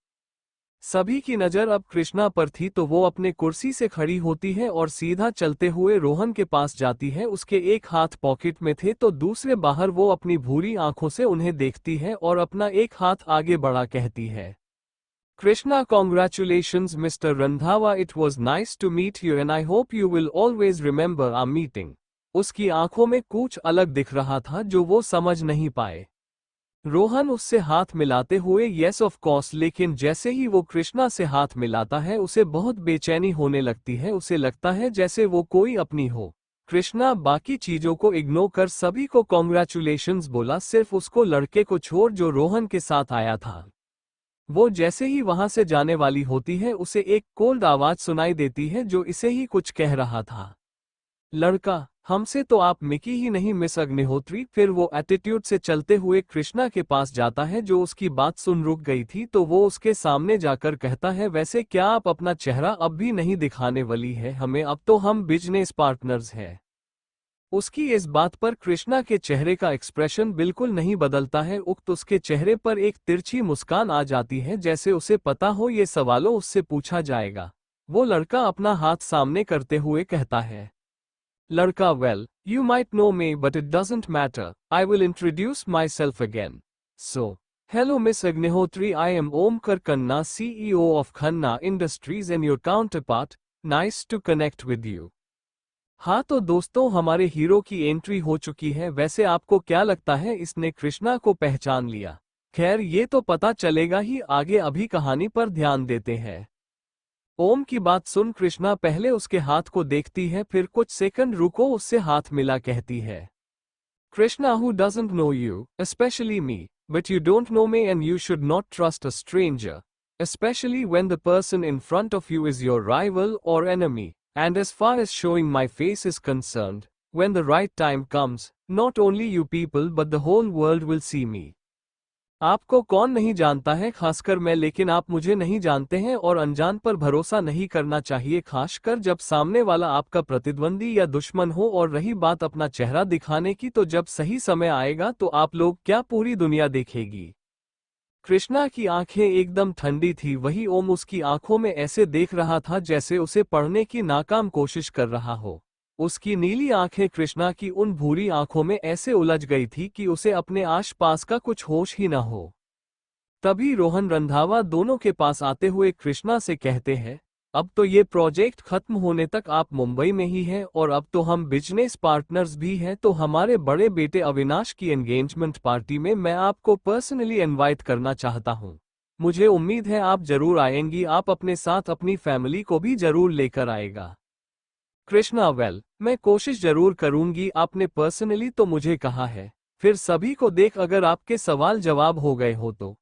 सभी की नज़र अब कृष्णा पर थी, तो वो अपने कुर्सी से खड़ी होती है और सीधा चलते हुए रोहन के पास जाती है। उसके एक हाथ पॉकेट में थे तो दूसरे बाहर। वो अपनी भूरी आंखों से उन्हें देखती है और अपना एक हाथ आगे बढ़ा कहती है, Krishna, congratulations mister Randhawa, it was nice to meet you and I hope you will always remember our meeting. उसकी आंखों में कुछ अलग दिख रहा था जो वो समझ नहीं पाए। रोहन उससे हाथ मिलाते हुए यस ऑफ कोर्स, लेकिन जैसे ही वो कृष्णा से हाथ मिलाता है उसे बहुत बेचैनी होने लगती है। उसे लगता है जैसे वो कोई अपनी हो। कृष्णा बाकी चीजों को इग्नोर कर सभी को कॉन्ग्रेचुलेशंस बोला, सिर्फ उसको लड़के को छोड़ जो रोहन के साथ आया था। वो जैसे ही वहां से जाने वाली होती है उसे एक कोल्ड आवाज सुनाई देती है जो इसे ही कुछ कह रहा था, लड़का, हमसे तो आप मिकी ही नहीं मिस अग्निहोत्री। फिर वो एटीट्यूड से चलते हुए कृष्णा के पास जाता है जो उसकी बात सुन रुक गई थी, तो वो उसके सामने जाकर कहता है, वैसे क्या आप अपना चेहरा अब भी नहीं दिखाने वाली है हमें? अब तो हम बिजनेस पार्टनर्स हैं। उसकी इस बात पर कृष्णा के चेहरे का एक्सप्रेशन बिल्कुल नहीं बदलता है। उक्त उसके चेहरे पर एक तिरछी मुस्कान आ जाती है, जैसे उसे पता हो ये सवालों उससे पूछा जाएगा। वो लड़का अपना हाथ सामने करते हुए कहता है, लड़का, well, you might know me but it doesn't matter, I will introduce myself again. So, hello Miss Agnihotri, I am Omkar Khanna, CEO of Khanna Industries and your counterpart, nice to connect with you. हाँ तो दोस्तों, हमारे hero की entry हो चुकी है। वैसे आपको क्या लगता है इसने कृष्णा को पहचान लिया? खैर ये तो पता चलेगा ही आगे, अभी कहानी पर ध्यान देते हैं। ओम की बात सुन कृष्णा पहले उसके हाथ को देखती है, फिर कुछ सेकंड रुको उससे हाथ मिला कहती है, Krishna, who doesn't know you, specially me, but you don't know me and you should not trust a stranger, especially when the person in front of you is your rival or enemy. And as far as showing my face is concerned, when the right time comes, not only you people but the whole world will see me. आपको कौन नहीं जानता है, खासकर मैं, लेकिन आप मुझे नहीं जानते हैं और अनजान पर भरोसा नहीं करना चाहिए, खासकर जब सामने वाला आपका प्रतिद्वंदी या दुश्मन हो। और रही बात अपना चेहरा दिखाने की, तो जब सही समय आएगा तो आप लोग क्या पूरी दुनिया देखेगी। कृष्णा की आंखें एकदम ठंडी थी, वही ओम उसकी आंखों में ऐसे देख रहा था जैसे उसे पढ़ने की नाकाम कोशिश कर रहा हो। उसकी नीली आंखें कृष्णा की उन भूरी आंखों में ऐसे उलझ गई थी कि उसे अपने आसपास का कुछ होश ही न हो। तभी रोहन रंधावा दोनों के पास आते हुए कृष्णा से कहते हैं, अब तो ये प्रोजेक्ट खत्म होने तक आप मुंबई में ही हैं और अब तो हम बिजनेस पार्टनर्स भी हैं, तो हमारे बड़े बेटे अविनाश की एंगेजमेंट पार्टी में मैं आपको पर्सनली इनवाइट करना चाहता हूं। मुझे उम्मीद है आप जरूर आएंगी, आप अपने साथ अपनी फैमिली को भी जरूर लेकर आएगा। कृष्णा, वेल, मैं कोशिश जरूर करूंगी, आपने पर्सनली तो मुझे कहा है। फिर सभी को देख अगर आपके सवाल जवाब हो गए हो तो।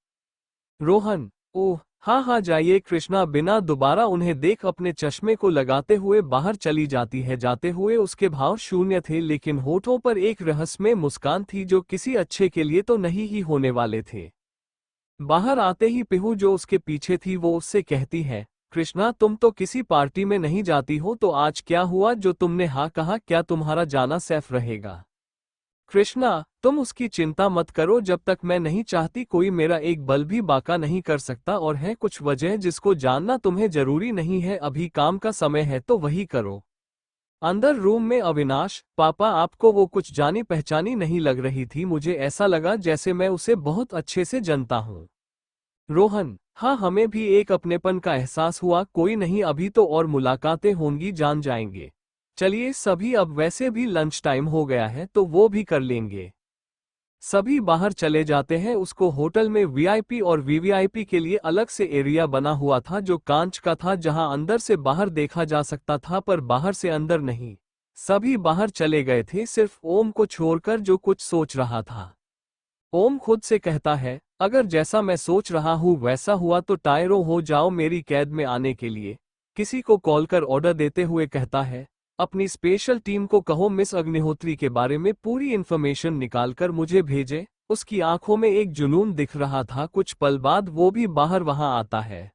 रोहन, ओह हाँ हाँ जाइए। कृष्णा बिना दोबारा उन्हें देख अपने चश्मे को लगाते हुए बाहर चली जाती है। जाते हुए उसके भाव शून्य थे, लेकिन होठों पर एक रहस्यमय मुस्कान थी जो किसी अच्छे के लिए तो नहीं ही होने वाले थे। बाहर आते ही पिहू जो उसके पीछे थी वो उससे कहती है, कृष्णा, तुम तो किसी पार्टी में नहीं जाती हो, तो आज क्या हुआ जो तुमने हाँ कहा? क्या तुम्हारा जाना सेफ रहेगा? कृष्णा, तुम उसकी चिंता मत करो, जब तक मैं नहीं चाहती कोई मेरा एक बल भी बाका नहीं कर सकता। और है कुछ वजह जिसको जानना तुम्हें जरूरी नहीं है, अभी काम का समय है तो वही करो। अंदर रूम में अविनाश, पापा, आपको वो कुछ जानी पहचानी नहीं लग रही थी, मुझे ऐसा लगा जैसे मैं उसे बहुत अच्छे से जानता हूँ। रोहन, हाँ, हमें भी एक अपनेपन का एहसास हुआ। कोई नहीं, अभी तो और मुलाकातें होंगी, जान जाएंगे। चलिए सभी, अब वैसे भी लंच टाइम हो गया है तो वो भी कर लेंगे। सभी बाहर चले जाते हैं। उसको होटल में वीआईपी और वीवीआईपी के लिए अलग से एरिया बना हुआ था जो कांच का था, जहां अंदर से बाहर देखा जा सकता था पर बाहर से अंदर नहीं। सभी बाहर चले गए थे, सिर्फ ओम को छोड़कर जो कुछ सोच रहा था। ओम खुद से कहता है, अगर जैसा मैं सोच रहा हूँ वैसा हुआ तो टायरों हो जाओ मेरी कैद में आने के लिए। किसी को कॉल कर ऑर्डर देते हुए कहता है, अपनी स्पेशल टीम को कहो मिस अग्निहोत्री के बारे में पूरी इन्फॉर्मेशन निकालकर मुझे भेजे। उसकी आंखों में एक जुनून दिख रहा था। कुछ पल बाद वो भी बाहर वहां आता है।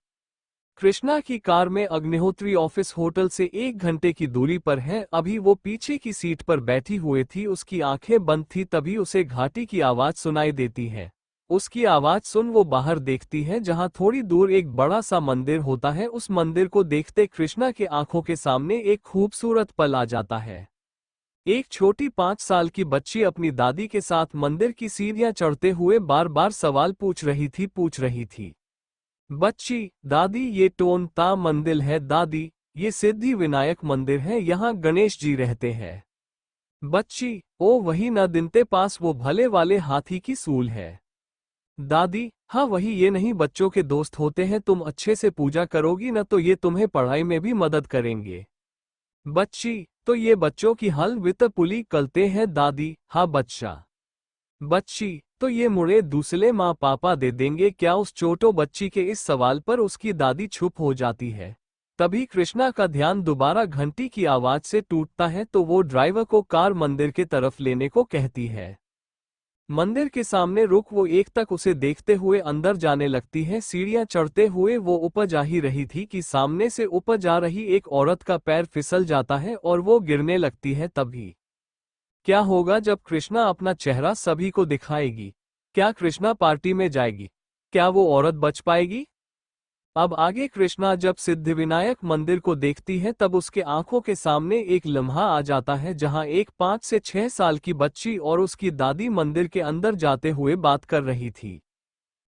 कृष्णा की कार में अग्निहोत्री ऑफिस होटल से 1 घंटे की दूरी पर है। अभी वो पीछे की सीट पर बैठी हुई थी। उसकी आंखें बंद थी। तभी उसे घाटी की आवाज सुनाई देती है। उसकी आवाज सुन वो बाहर देखती है, जहां थोड़ी दूर एक बड़ा सा मंदिर होता है। उस मंदिर को देखते कृष्णा के आंखों के सामने एक खूबसूरत पल आ जाता है। एक छोटी 5 साल की बच्ची अपनी दादी के साथ मंदिर की सीढ़ियां चढ़ते हुए बार बार सवाल पूछ रही थी। बच्ची, दादी ये टोन ता मंदिर है दादी, ये सिद्धि विनायक मंदिर है, यहाँ गणेश जी रहते हैं। बच्ची, ओ वही न दिनते पास वो भले वाले हाथी की सूल है। दादी, हाँ वही, ये नहीं बच्चों के दोस्त होते हैं, तुम अच्छे से पूजा करोगी न तो ये तुम्हें पढ़ाई में भी मदद करेंगे। बच्ची, तो ये बच्चों की हल वित्त पुली करते हैं दादी। हाँ बच्चा। बच्ची, तो ये मुड़े दूसरे माँ पापा दे देंगे क्या? उस छोटो बच्ची के इस सवाल पर उसकी दादी चुप हो जाती है। तभी कृष्णा का ध्यान दोबारा घंटी की आवाज से टूटता है तो वो ड्राइवर को कार मंदिर के तरफ लेने को कहती है। मंदिर के सामने रुक वो एक तक उसे देखते हुए अंदर जाने लगती है। सीढ़ियां चढ़ते हुए वो ऊपर जा ही रही थी कि सामने से ऊपर जा रही एक औरत का पैर फिसल जाता है और वो गिरने लगती है। तभी क्या होगा जब कृष्णा अपना चेहरा सभी को दिखाएगी? क्या कृष्णा पार्टी में जाएगी? क्या वो औरत बच पाएगी? अब आगे कृष्णा जब सिद्धिविनायक मंदिर को देखती है तब उसके आंखों के सामने एक लम्हा आ जाता है, जहां एक 5 से 6 साल की बच्ची और उसकी दादी मंदिर के अंदर जाते हुए बात कर रही थी।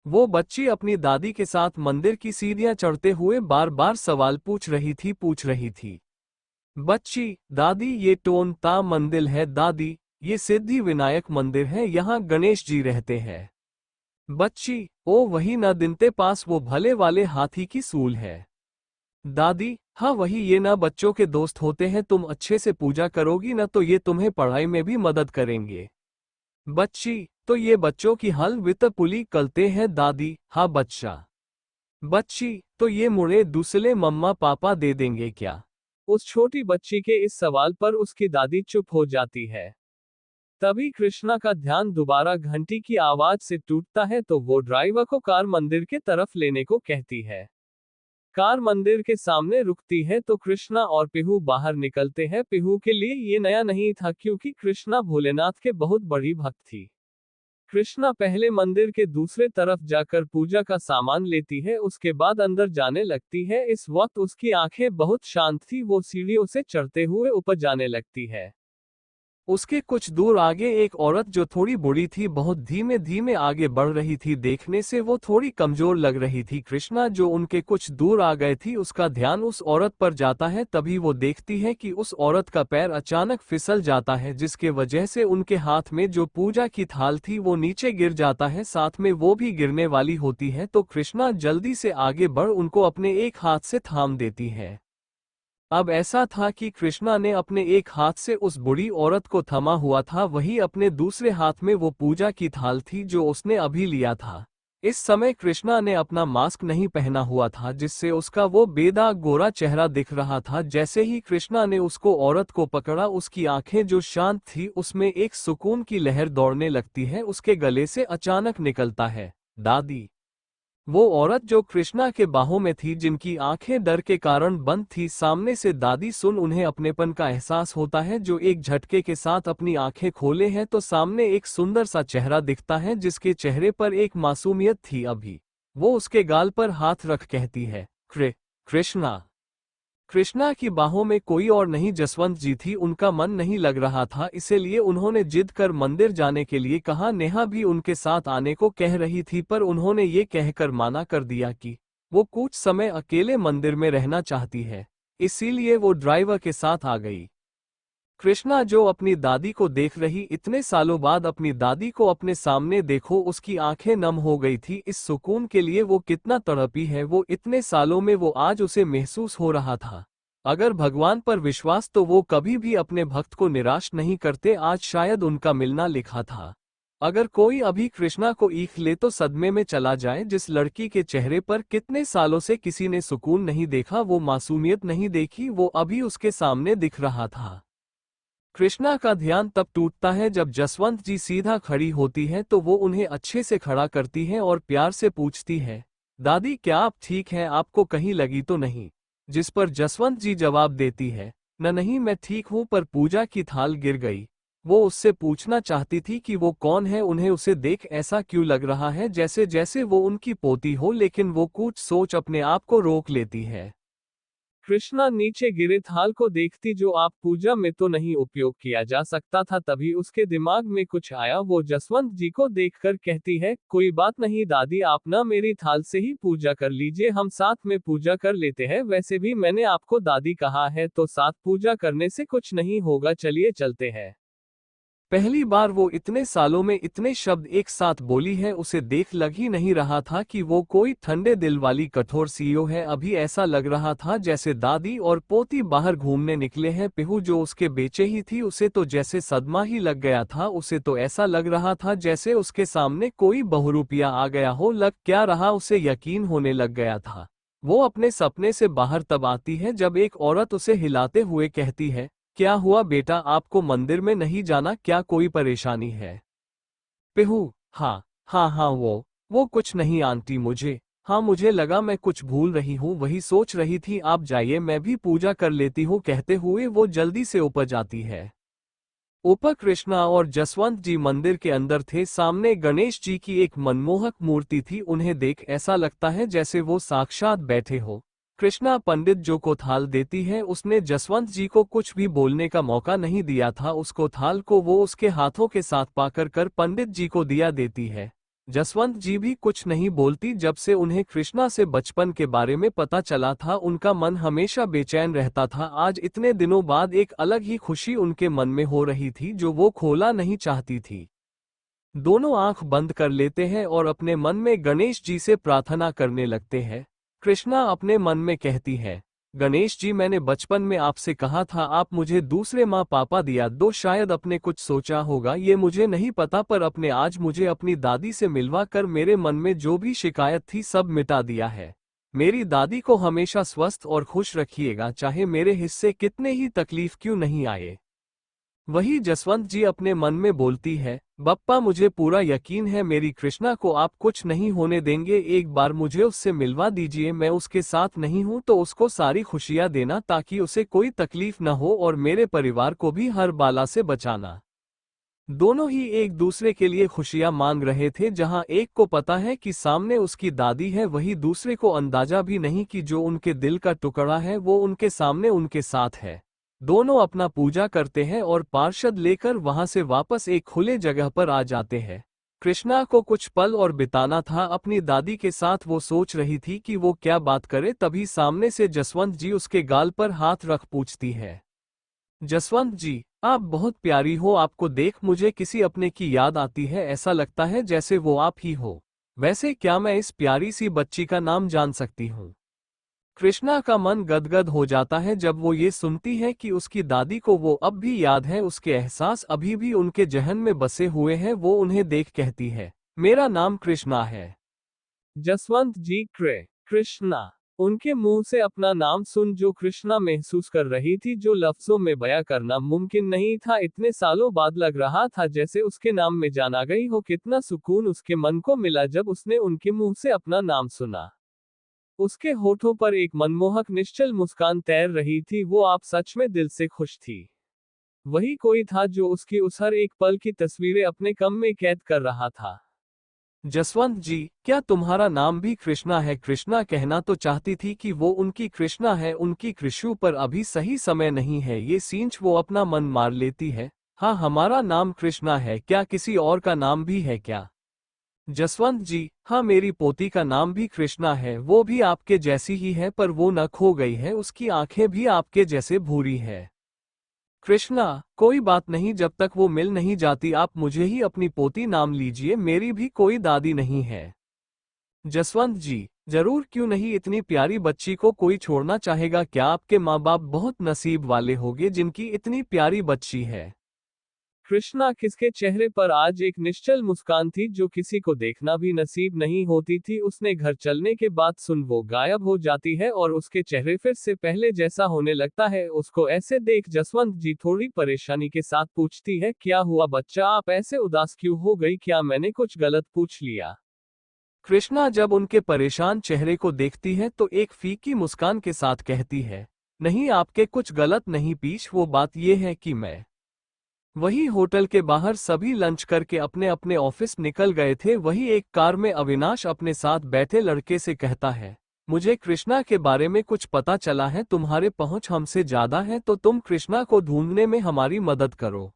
वो बच्ची अपनी दादी के साथ मंदिर की सीढ़ियां चढ़ते हुए बार बार सवाल पूछ रही थी। बच्ची, दादी ये टोन ता मंदिर है दादी, ये सिद्धि विनायक मंदिर है, यहाँ गणेश जी रहते हैं। बच्ची, ओ वही न दिनते पास वो भले वाले हाथी की सूल है। दादी, हाँ वही, ये ना बच्चों के दोस्त होते हैं, तुम अच्छे से पूजा करोगी न तो ये तुम्हें पढ़ाई में भी मदद करेंगे। बच्ची, तो ये बच्चों की हल वित्त पुली करते हैं दादी। हाँ बच्चा। बच्ची, तो ये मुड़े दूसरे मम्मा पापा दे देंगे क्या? उस छोटी बच्ची के इस सवाल पर उसकी दादी चुप हो जाती है। तभी कृष्णा का ध्यान दोबारा घंटी की आवाज से टूटता है तो वो ड्राइवर को कार मंदिर के तरफ लेने को कहती है। कार मंदिर के सामने रुकती है तो कृष्णा और पिहू बाहर निकलते हैं। पिहू के लिए ये नया नहीं था क्योंकि कृष्णा भोलेनाथ के बहुत बड़ी भक्त थी। कृष्णा पहले मंदिर के दूसरे तरफ जाकर पूजा का सामान लेती है, उसके बाद अंदर जाने लगती है। इस वक्त उसकी आंखें बहुत शांत थी। वो सीढ़ियों से चढ़ते हुए ऊपर जाने लगती है। उसके कुछ दूर आगे एक औरत जो थोड़ी बूढ़ी थी बहुत धीमे धीमे आगे बढ़ रही थी। देखने से वो थोड़ी कमजोर लग रही थी। कृष्णा जो उनके कुछ दूर आ गए थी उसका ध्यान उस औरत पर जाता है। तभी वो देखती है कि उस औरत का पैर अचानक फिसल जाता है, जिसके वजह से उनके हाथ में जो पूजा की थाल थी वो नीचे गिर जाता है, साथ में वो भी गिरने वाली होती है। तो कृष्णा जल्दी से आगे बढ़ उनको अपने एक हाथ से थाम देती है। अब ऐसा था कि कृष्णा ने अपने एक हाथ से उस बूढ़ी औरत को थमा हुआ था, वही अपने दूसरे हाथ में वो पूजा की थाल थी जो उसने अभी लिया था। इस समय कृष्णा ने अपना मास्क नहीं पहना हुआ था, जिससे उसका वो बेदाग गोरा चेहरा दिख रहा था। जैसे ही कृष्णा ने उसको औरत को पकड़ा, उसकी आंखें जो शांत थी उसमें एक सुकून की लहर दौड़ने लगती है। उसके गले से अचानक निकलता है, दादी। वो औरत जो कृष्णा के बाहों में थी, जिनकी आंखें डर के कारण बंद थी, सामने से दादी सुन उन्हें अपनेपन का एहसास होता है। जो एक झटके के साथ अपनी आंखें खोले हैं तो सामने एक सुंदर सा चेहरा दिखता है, जिसके चेहरे पर एक मासूमियत थी। अभी वो उसके गाल पर हाथ रख कहती है, कृष्णा। कृष्णा की बाहों में कोई और नहीं जसवंत जी थी। उनका मन नहीं लग रहा था, इसीलिए उन्होंने जिद कर मंदिर जाने के लिए कहा। नेहा भी उनके साथ आने को कह रही थी, पर उन्होंने ये कहकर माना कर दिया कि वो कुछ समय अकेले मंदिर में रहना चाहती है, इसीलिए वो ड्राइवर के साथ आ गई। कृष्णा जो अपनी दादी को देख रही, इतने सालों बाद अपनी दादी को अपने सामने देखो, उसकी आंखें नम हो गई थी। इस सुकून के लिए वो कितना तड़पी है, वो इतने सालों में वो आज उसे महसूस हो रहा था। अगर भगवान पर विश्वास तो वो कभी भी अपने भक्त को निराश नहीं करते। आज शायद उनका मिलना लिखा था। अगर कोई अभी कृष्णा को ईख ले तो सदमे में चला जाए। जिस लड़की के चेहरे पर कितने सालों से किसी ने सुकून नहीं देखा, वो मासूमियत नहीं देखी, वो अभी उसके सामने दिख रहा था। कृष्णा का ध्यान तब टूटता है जब जसवंत जी सीधा खड़ी होती है तो वो उन्हें अच्छे से खड़ा करती है और प्यार से पूछती है, दादी क्या आप ठीक हैं, आपको कहीं लगी तो नहीं? जिस पर जसवंत जी जवाब देती है, न नहीं मैं ठीक हूं, पर पूजा की थाल गिर गई। वो उससे पूछना चाहती थी कि वो कौन है, उन्हें उसे देख ऐसा क्यों लग रहा है जैसे जैसे वो उनकी पोती हो, लेकिन वो कुछ सोच अपने आप को रोक लेती है। कृष्णा नीचे गिरे थाल को देखती, जो आप पूजा में तो नहीं उपयोग किया जा सकता था। तभी उसके दिमाग में कुछ आया। वो जसवंत जी को देखकर कहती है, कोई बात नहीं दादी, आप ना मेरी थाल से ही पूजा कर लीजिए, हम साथ में पूजा कर लेते हैं। वैसे भी मैंने आपको दादी कहा है, तो साथ पूजा करने से कुछ नहीं होगा, चलिए चलते हैं। पहली बार वो इतने सालों में इतने शब्द एक साथ बोली है। उसे देख लग ही नहीं रहा था कि वो कोई ठंडे दिल वाली कठोर सीईओ है। अभी ऐसा लग रहा था जैसे दादी और पोती बाहर घूमने निकले हैं। पिहू जो उसके बेचे ही थी, उसे तो जैसे सदमा ही लग गया था। उसे तो ऐसा लग रहा था जैसे उसके सामने कोई बहुरूपिया आ गया हो। लग क्या रहा, उसे यकीन होने लग गया था। वो अपने सपने से बाहर तब आती है जब एक औरत उसे हिलाते हुए कहती है, क्या हुआ बेटा, आपको मंदिर में नहीं जाना क्या, कोई परेशानी है? पिहू, हाँ हाँ हाँ, वो कुछ नहीं आंटी, मुझे लगा मैं कुछ भूल रही हूँ, वही सोच रही थी। आप जाइए, मैं भी पूजा कर लेती हूँ। कहते हुए वो जल्दी से ऊपर जाती है। ऊपर कृष्णा और जसवंत जी मंदिर के अंदर थे। सामने गणेश जी की एक मनमोहक मूर्ति थी। उन्हें देख ऐसा लगता है जैसे वो साक्षात बैठे हो। कृष्णा पंडित जो को थाल देती है, उसने जसवंत जी को कुछ भी बोलने का मौका नहीं दिया था। उसको थाल को वो उसके हाथों के साथ पाकर कर पंडित जी को दिया देती है। जसवंत जी भी कुछ नहीं बोलती। जब से उन्हें कृष्णा से बचपन के बारे में पता चला था, उनका मन हमेशा बेचैन रहता था। आज इतने दिनों बाद एक अलग ही खुशी उनके मन में हो रही थी, जो वो खोला नहीं चाहती थी। दोनों आंख बंद कर लेते हैं और अपने मन में गणेश जी से प्रार्थना करने लगते हैं। कृष्णा अपने मन में कहती है, गणेश जी मैंने बचपन में आपसे कहा था, आप मुझे दूसरे माँ पापा दिया दो। शायद अपने कुछ सोचा होगा, ये मुझे नहीं पता, पर अपने आज मुझे अपनी दादी से मिलवा कर मेरे मन में जो भी शिकायत थी सब मिटा दिया है। मेरी दादी को हमेशा स्वस्थ और खुश रखिएगा, चाहे मेरे हिस्से कितने ही तकलीफ क्यों नहीं आए। वही जसवंत जी अपने मन में बोलती है, बप्पा मुझे पूरा यकीन है मेरी कृष्णा को आप कुछ नहीं होने देंगे। एक बार मुझे उससे मिलवा दीजिए, मैं उसके साथ नहीं हूं तो उसको सारी खुशियां देना, ताकि उसे कोई तकलीफ न हो, और मेरे परिवार को भी हर बाला से बचाना। दोनों ही एक दूसरे के लिए खुशियां मांग रहे थे। जहां एक को पता है कि सामने उसकी दादी है, वही दूसरे को अंदाजा भी नहीं कि जो उनके दिल का टुकड़ा है वो उनके सामने उनके साथ है। दोनों अपना पूजा करते हैं और पार्षद लेकर वहां से वापस एक खुले जगह पर आ जाते हैं। कृष्णा को कुछ पल और बिताना था अपनी दादी के साथ। वो सोच रही थी कि वो क्या बात करे, तभी सामने से जसवंत जी उसके गाल पर हाथ रख पूछती है, जसवंत जी आप बहुत प्यारी हो, आपको देख मुझे किसी अपने की याद आती है, ऐसा लगता है जैसे वो आप ही हो। वैसे क्या मैं इस प्यारी सी बच्ची का नाम जान सकती हूँ? कृष्णा का मन गदगद हो जाता है जब वो ये सुनती है कि उसकी दादी को वो अब भी याद है, उसके एहसास अभी भी उनके जहन में बसे हुए हैं। वो उन्हें देख कहती है, मेरा नाम कृष्णा है। जसवंत जी कृष्णा। उनके मुंह से अपना नाम सुन जो कृष्णा महसूस कर रही थी, जो लफ्जों में बयां करना मुमकिन नहीं था। इतने सालों बाद लग रहा था जैसे उसके नाम में जान आ गई हो। कितना सुकून उसके मन को मिला जब उसने उनके मुंह से अपना नाम सुना। उसके होठों पर एक मनमोहक निश्चल मुस्कान तैर रही थी। वो आप सच में दिल से खुश थी। वही कोई था जो उसकी उस हर एक पल की तस्वीरें अपने कम में कैद कर रहा था। जसवंत जी क्या तुम्हारा नाम भी कृष्णा है? कृष्णा कहना तो चाहती थी कि वो उनकी कृष्णा है, उनकी कृषु, पर अभी सही समय नहीं है। ये सींच वो अपना मन मार लेती है। हाँ हमारा नाम कृष्णा है, क्या किसी और का नाम भी है क्या? जसवंत जी हाँ मेरी पोती का नाम भी कृष्णा है, वो भी आपके जैसी ही है, पर वो न खो गई है, उसकी आंखें भी आपके जैसे भूरी है। कृष्णा कोई बात नहीं, जब तक वो मिल नहीं जाती आप मुझे ही अपनी पोती नाम लीजिए, मेरी भी कोई दादी नहीं है। जसवंत जी जरूर, क्यों नहीं, इतनी प्यारी बच्ची को कोई छोड़ना चाहेगा क्या? आपके माँ बाप बहुत नसीब वाले होंगे जिनकी इतनी प्यारी बच्ची है। कृष्णा किसके चेहरे पर आज एक निश्चल मुस्कान थी जो किसी को देखना भी नसीब नहीं होती थी। उसने घर चलने के बाद सुन वो गायब हो जाती है और उसके चेहरे फिर से पहले जैसा होने लगता है। उसको ऐसे देख जसवंत जी थोड़ी परेशानी के साथ पूछती है, क्या हुआ बच्चा, आप ऐसे उदास क्यों हो गई, क्या मैंने कुछ गलत पूछ लिया? कृष्णा जब उनके परेशान चेहरे को देखती है तो एक फीकी मुस्कान के साथ कहती है, नहीं आपके कुछ गलत नहीं पीछ, वो बात यह है कि मैं वही होटल के बाहर सभी लंच करके अपने अपने ऑफिस निकल गए थे। वही एक कार में अविनाश अपने साथ बैठे लड़के से कहता है, मुझे कृष्णा के बारे में कुछ पता चला है, तुम्हारे पहुंच हमसे ज्यादा है तो तुम कृष्णा को ढूंढने में हमारी मदद करो।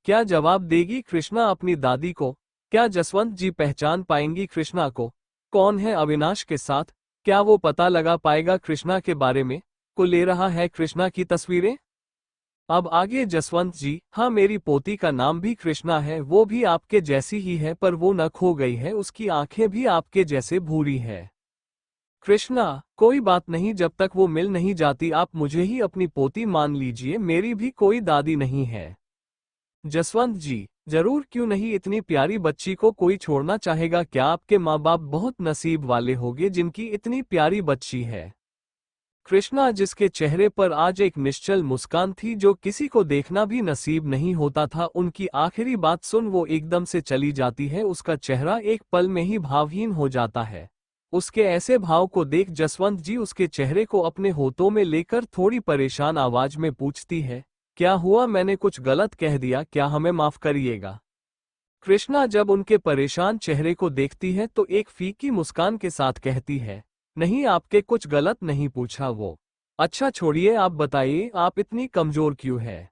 क्या जवाब देगी कृष्णा अपनी दादी को? क्या जसवंत जी पहचान पाएंगी कृष्णा को? कौन है अविनाश के साथ? क्या वो पता लगा पाएगा कृष्णा के बारे में? को ले रहा है कृष्णा की तस्वीरें? अब आगे जसवंत जी, हाँ मेरी पोती का नाम भी कृष्णा है, वो भी आपके जैसी ही है पर वो न खो गई है, उसकी आंखें भी आपके जैसे भूरी है। कृष्णा, कोई बात नहीं, जब तक वो मिल नहीं जाती आप मुझे ही अपनी पोती मान लीजिए, मेरी भी कोई दादी नहीं है। जसवंत जी, जरूर क्यों नहीं, इतनी प्यारी बच्ची को कोई छोड़ना चाहेगा क्या? आपके माँ बाप बहुत नसीब वाले होंगे जिनकी इतनी प्यारी बच्ची है। कृष्णा जिसके चेहरे पर आज एक निश्चल मुस्कान थी जो किसी को देखना भी नसीब नहीं होता था, उनकी आखिरी बात सुन वो एकदम से चली जाती है। उसका चेहरा एक पल में ही भावहीन हो जाता है। उसके ऐसे भाव को देख जसवंत जी उसके चेहरे को अपने होठों में लेकर थोड़ी परेशान आवाज में पूछती है, क्या हुआ, मैंने कुछ गलत कह दिया क्या? हमें माफ करिएगा। कृष्णा जब उनके परेशान चेहरे को देखती है तो एक फीकी मुस्कान के साथ कहती है, नहीं आपके कुछ गलत नहीं पूछा वो। अच्छा छोड़िए, आप बताइए आप इतनी कमजोर क्यों है?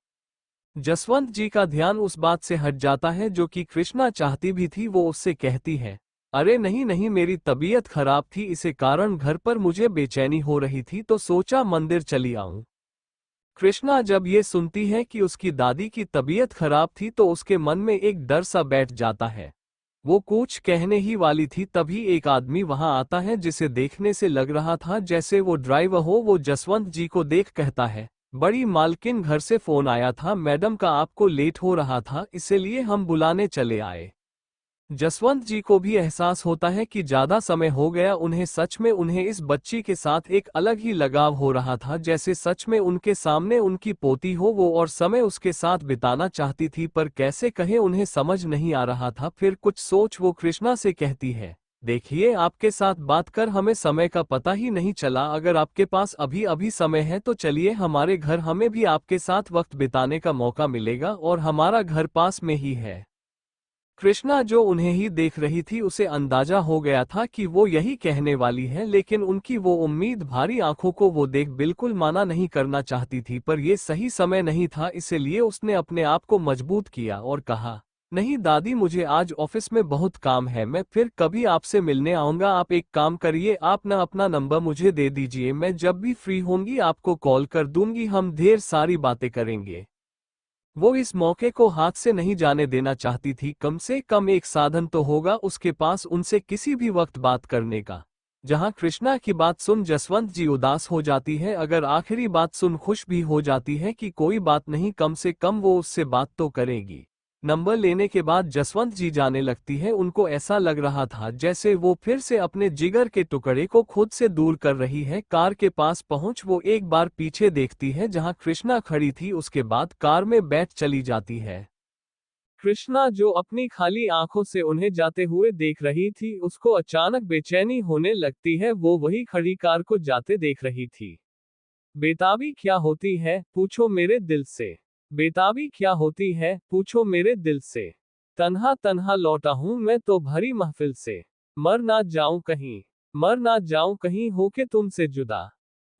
जसवंत जी का ध्यान उस बात से हट जाता है जो कि कृष्णा चाहती भी थी। वो उससे कहती है, अरे नहीं नहीं, मेरी तबीयत खराब थी, इसे कारण घर पर मुझे बेचैनी हो रही थी तो सोचा मंदिर चली आऊं। कृष्णा जब ये सुनती है कि उसकी दादी की तबीयत खराब थी तो उसके मन में एक डर सा बैठ जाता है। वो कुछ कहने ही वाली थी तभी एक आदमी वहां आता है जिसे देखने से लग रहा था जैसे वो ड्राइवर हो। वो जसवंत जी को देख कहता है, बड़ी मालकिन घर से फोन आया था, मैडम का आपको लेट हो रहा था इसीलिए हम बुलाने चले आए। जसवंत जी को भी एहसास होता है कि ज्यादा समय हो गया, उन्हें सच में उन्हें इस बच्ची के साथ एक अलग ही लगाव हो रहा था, जैसे सच में उनके सामने उनकी पोती हो वो और समय उसके साथ बिताना चाहती थी, पर कैसे कहे उन्हें समझ नहीं आ रहा था। फिर कुछ सोच वो कृष्णा से कहती है, देखिए आपके साथ बात कर हमें समय का पता ही नहीं चला, अगर आपके पास अभी अभी समय है तो चलिए हमारे घर, हमें भी आपके साथ वक्त बिताने का मौका मिलेगा और हमारा घर पास में ही है। कृष्णा जो उन्हें ही देख रही थी उसे अंदाजा हो गया था कि वो यही कहने वाली है, लेकिन उनकी वो उम्मीद भारी आंखों को वो देख बिल्कुल माना नहीं करना चाहती थी, पर ये सही समय नहीं था, इसलिए उसने अपने आप को मजबूत किया और कहा, नहीं दादी मुझे आज ऑफिस में बहुत काम है, मैं फिर कभी आपसे मिलने आऊंगा। आप एक काम करिए, आप ना अपना नंबर मुझे दे दीजिए, मैं जब भी फ्री होंगी आपको कॉल कर दूंगी, हम ढेर सारी बातें करेंगे। वो इस मौके को हाथ से नहीं जाने देना चाहती थी, कम से कम एक साधन तो होगा उसके पास उनसे किसी भी वक्त बात करने का। जहां कृष्णा की बात सुन जसवंत जी उदास हो जाती है, अगर आखिरी बात सुन खुश भी हो जाती है कि कोई बात नहीं, कम से कम वो उससे बात तो करेगी। नंबर लेने के बाद जसवंत जी जाने लगती है। उनको ऐसा लग रहा था जैसे वो फिर से अपने जिगर के टुकड़े को खुद से दूर कर रही है। कार के पास पहुंच वो एक बार पीछे देखती है जहां कृष्णा खड़ी थी, उसके बाद कार में बैठ चली जाती है। कृष्णा जो अपनी खाली आंखों से उन्हें जाते हुए देख रही थी, उसको अचानक बेचैनी होने लगती है। वो वही खड़ी कार को जाते देख रही थी। बेताबी क्या होती है, पूछो मेरे दिल से। बेताबी क्या होती है, पूछो मेरे दिल से। तन्हा तन्हा लौटा हूं मैं तो भरी महफिल से। मर ना जाऊं कहीं, मर ना जाऊं कहीं होके तुमसे जुदा।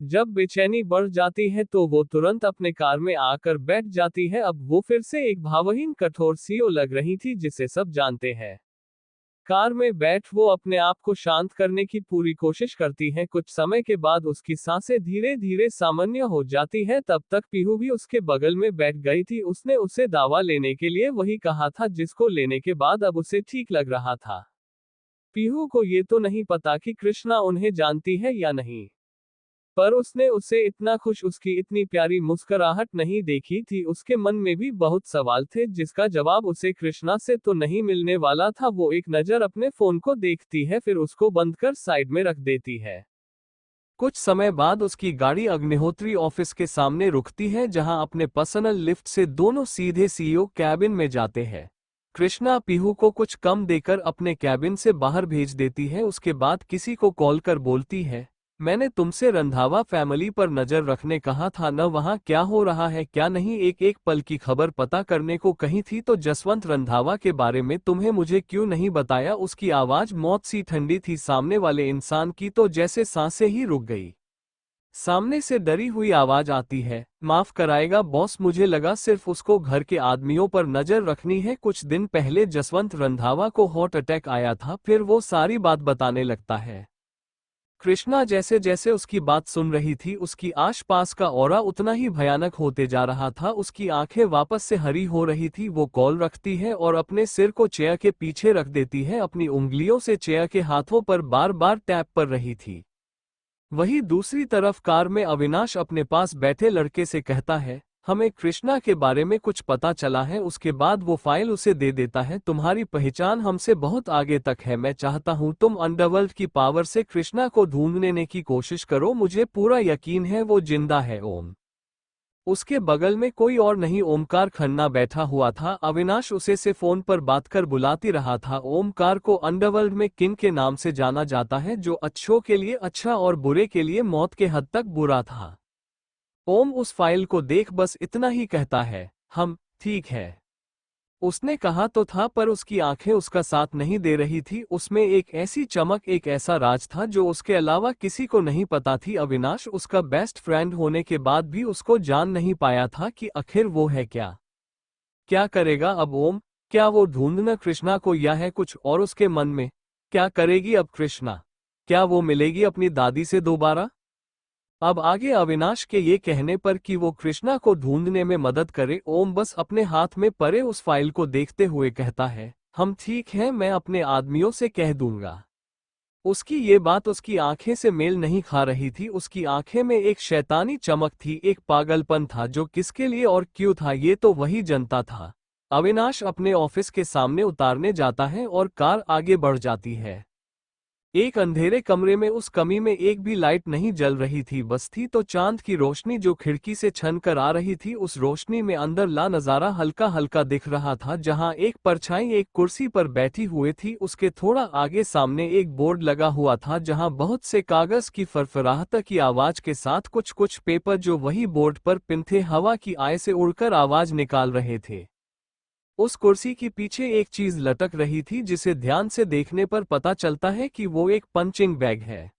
जब बेचैनी बढ़ जाती है तो वो तुरंत अपने कार में आकर बैठ जाती है। अब वो फिर से एक भावहीन कठोर सीओ लग रही थी जिसे सब जानते हैं। कार में बैठ वो अपने आप को शांत करने की पूरी कोशिश करती है। कुछ समय के बाद उसकी सांसें धीरे धीरे सामान्य हो जाती है। तब तक पीहू भी उसके बगल में बैठ गई थी। उसने उसे दावा लेने के लिए वही कहा था जिसको लेने के बाद अब उसे ठीक लग रहा था। पीहू को ये तो नहीं पता कि कृष्णा उन्हें जानती है या नहीं। पर उसने उसे इतना खुश, उसकी इतनी प्यारी मुस्कुराहट नहीं देखी थी। उसके मन में भी बहुत सवाल थे जिसका जवाब उसे कृष्णा से तो नहीं मिलने वाला था। वो एक नज़र अपने फोन को देखती है, फिर उसको बंद कर साइड में रख देती है। कुछ समय बाद उसकी गाड़ी अग्निहोत्री ऑफिस के सामने रुकती है, जहां अपने पर्सनल लिफ्ट से दोनों सीधे सीईओ कैबिन में जाते हैं। कृष्णा पीहू को कुछ कम देकर अपने कैबिन से बाहर भेज देती है। उसके बाद किसी को कॉल कर बोलती है, मैंने तुमसे रंधावा फैमिली पर नजर रखने कहा था न, वहां क्या हो रहा है क्या नहीं, एक एक पल की खबर पता करने को कही थी। तो जसवंत रंधावा के बारे में तुम्हें मुझे क्यों नहीं बताया? उसकी आवाज मौत सी ठंडी थी सामने वाले इंसान की, तो जैसे सांसें ही रुक गई। सामने से डरी हुई आवाज आती है, माफ कराएगा बॉस, मुझे लगा सिर्फ उसको घर के आदमियों पर नजर रखनी है। कुछ दिन पहले जसवंत रंधावा को हार्ट अटैक आया था। फिर वो सारी बात बताने लगता है। कृष्णा जैसे जैसे उसकी बात सुन रही थी, उसकी आसपास का ऑरा उतना ही भयानक होते जा रहा था। उसकी आंखें वापस से हरी हो रही थी। वो कॉल रखती है और अपने सिर को चेयर के पीछे रख देती है। अपनी उंगलियों से चेयर के हाथों पर बार बार टैप कर रही थी। वहीं दूसरी तरफ कार में अविनाश अपने पास बैठे लड़के से कहता है, हमें कृष्णा के बारे में कुछ पता चला है। उसके बाद वो फाइल उसे दे देता है। तुम्हारी पहचान हमसे बहुत आगे तक है। मैं चाहता हूं तुम अंडरवर्ल्ड की पावर से कृष्णा को ढूंढने की कोशिश करो। मुझे पूरा यकीन है वो जिंदा है। ओम। उसके बगल में कोई और नहीं, ओमकार खन्ना बैठा हुआ था। अविनाश उसे से फोन पर बात कर बुलाती रहा था। ओमकार को अंडरवर्ल्ड में किंग के नाम से जाना जाता है, जो अच्छों के लिए अच्छा और बुरे के लिए मौत के हद तक बुरा था। ओम उस फाइल को देख बस इतना ही कहता है, हम ठीक है। उसने कहा तो था, पर उसकी आंखें उसका साथ नहीं दे रही थी। उसमें एक ऐसी चमक, एक ऐसा राज था जो उसके अलावा किसी को नहीं पता थी। अविनाश उसका बेस्ट फ्रेंड होने के बाद भी उसको जान नहीं पाया था कि आखिर वो है क्या। क्या करेगा अब ओम? क्या वो ढूंढना कृष्णा को, या है कुछ और उसके मन में? क्या करेगी अब कृष्णा? क्या वो मिलेगी अपनी दादी से दोबारा? अब आगे अविनाश के ये कहने पर कि वो कृष्णा को ढूंढने में मदद करे, ओम बस अपने हाथ में पड़े उस फाइल को देखते हुए कहता है, हम ठीक हैं, मैं अपने आदमियों से कह दूंगा। उसकी ये बात उसकी आंखें से मेल नहीं खा रही थी। उसकी आंखें में एक शैतानी चमक थी, एक पागलपन था जो किसके लिए और क्यों था ये तो वही जनता था। अविनाश अपने ऑफिस के सामने उतारने जाता है और कार आगे बढ़ जाती है। एक अंधेरे कमरे में, उस कमी में एक भी लाइट नहीं जल रही थी, बस थी तो चांद की रोशनी जो खिड़की से छन कर आ रही थी। उस रोशनी में अंदर ला नजारा हल्का हल्का दिख रहा था, जहां एक परछाई एक कुर्सी पर बैठी हुई थी। उसके थोड़ा आगे सामने एक बोर्ड लगा हुआ था, जहां बहुत से कागज की फरफराहट की आवाज के साथ कुछ कुछ पेपर जो वही बोर्ड पर पिन थे, हवा की आय से उड़कर आवाज निकाल रहे थे। उस कुर्सी के पीछे एक चीज लटक रही थी, जिसे ध्यान से देखने पर पता चलता है कि वो एक पंचिंग बैग है।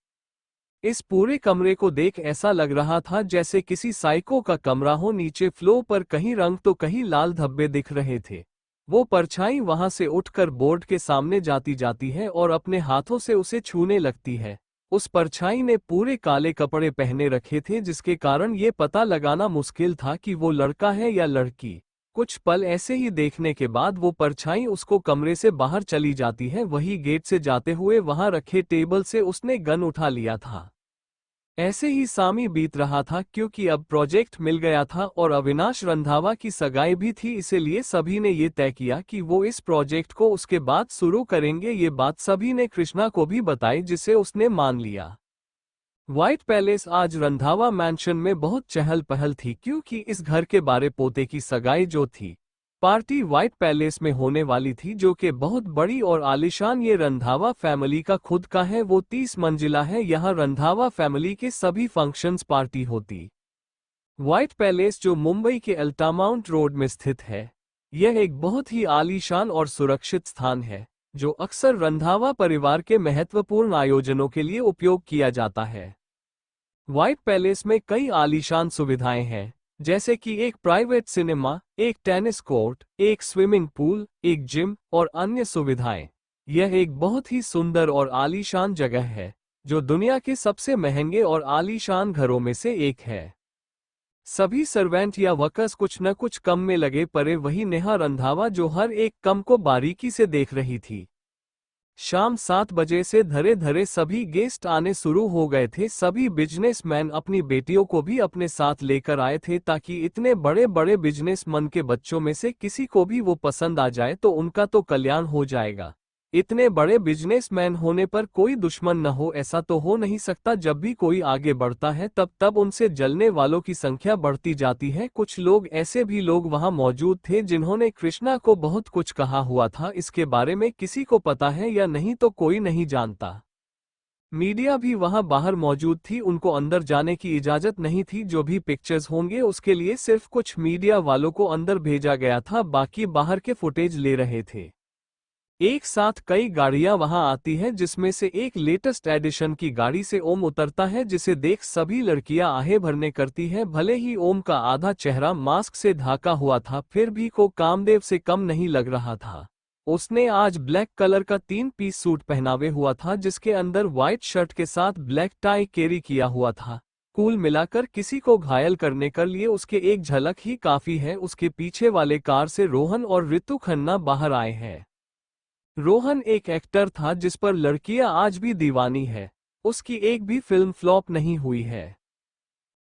इस पूरे कमरे को देख ऐसा लग रहा था जैसे किसी साइको का कमरा हो। नीचे फ्लोर पर कहीं रंग तो कहीं लाल धब्बे दिख रहे थे। वो परछाई वहां से उठकर बोर्ड के सामने जाती जाती है और अपने हाथों से उसे छूने लगती है। उस परछाई ने पूरे काले कपड़े पहने रखे थे, जिसके कारण ये पता लगाना मुश्किल था कि वो लड़का है या लड़की। कुछ पल ऐसे ही देखने के बाद वो परछाई उसको कमरे से बाहर चली जाती है। वही गेट से जाते हुए वहां रखे टेबल से उसने गन उठा लिया था। ऐसे ही सामी बीत रहा था, क्योंकि अब प्रोजेक्ट मिल गया था और अविनाश रंधावा की सगाई भी थी। इसीलिए सभी ने ये तय किया कि वो इस प्रोजेक्ट को उसके बाद शुरू करेंगे। ये बात सभी ने कृष्णा को भी बताई, जिसे उसने मान लिया। व्हाइट पैलेस आज रंधावा मैंशन में बहुत चहल पहल थी, क्योंकि इस घर के बारे पोते की सगाई जो थी, पार्टी व्हाइट पैलेस में होने वाली थी, जो कि बहुत बड़ी और आलीशान। ये रंधावा फैमिली का खुद का है, वो 30 मंजिला है। यहाँ रंधावा फैमिली के सभी फंक्शंस पार्टी होती। व्हाइट पैलेस जो मुंबई के अल्टामाउंट रोड में स्थित है, यह एक बहुत ही आलीशान और सुरक्षित स्थान है, जो अक्सर रंधावा परिवार के महत्वपूर्ण आयोजनों के लिए उपयोग किया जाता है। व्हाइट पैलेस में कई आलीशान सुविधाएं हैं, जैसे कि एक प्राइवेट सिनेमा, एक टेनिस कोर्ट, एक स्विमिंग पूल, एक जिम और अन्य सुविधाएं। यह एक बहुत ही सुंदर और आलीशान जगह है, जो दुनिया के सबसे महंगे और आलीशान घरों में से एक है। सभी सर्वेंट या वर्कर्स कुछ न कुछ कम में लगे पड़े, वही नेहा रंधावा जो हर एक कम को बारीकी से देख रही थी। शाम 7 बजे से धरे धरे सभी गेस्ट आने शुरू हो गए थे। सभी बिजनेसमैन अपनी बेटियों को भी अपने साथ लेकर आए थे ताकि इतने बड़े बड़े बिजनेसमैन के बच्चों में से किसी को भी वो पसंद आ जाए तो उनका तो कल्याण हो जाएगा। इतने बड़े बिजनेसमैन होने पर कोई दुश्मन न हो, ऐसा तो हो नहीं सकता। जब भी कोई आगे बढ़ता है तब तब उनसे जलने वालों की संख्या बढ़ती जाती है। कुछ लोग ऐसे भी लोग वहां मौजूद थे जिन्होंने कृष्णा को बहुत कुछ कहा हुआ था। इसके बारे में किसी को पता है या नहीं तो कोई नहीं जानता। मीडिया भी वहां बाहर मौजूद थी, उनको अंदर जाने की इजाजत नहीं थी। जो भी पिक्चर्स होंगे उसके लिए सिर्फ कुछ मीडिया वालों को अंदर भेजा गया था, बाकी बाहर के फुटेज ले रहे थे। एक साथ कई गाड़ियां वहां आती हैं जिसमें से एक लेटेस्ट एडिशन की गाड़ी से ओम उतरता है, जिसे देख सभी लड़कियां आहे भरने करती हैं। भले ही ओम का आधा चेहरा मास्क से ढका हुआ था, फिर भी को कामदेव से कम नहीं लग रहा था। उसने आज ब्लैक कलर का 3 पीस सूट पहनावे हुआ था जिसके अंदर व्हाइट शर्ट के साथ ब्लैक टाई कैरी किया हुआ था। कुल मिलाकर किसी को घायल करने के लिए उसके एक झलक ही काफी है। उसके पीछे वाले कार से रोहन और ऋतु खन्ना बाहर आए हैं। रोहन एक एक्टर था जिस पर लड़कियां आज भी दीवानी है। उसकी एक भी फिल्म फ्लॉप नहीं हुई है।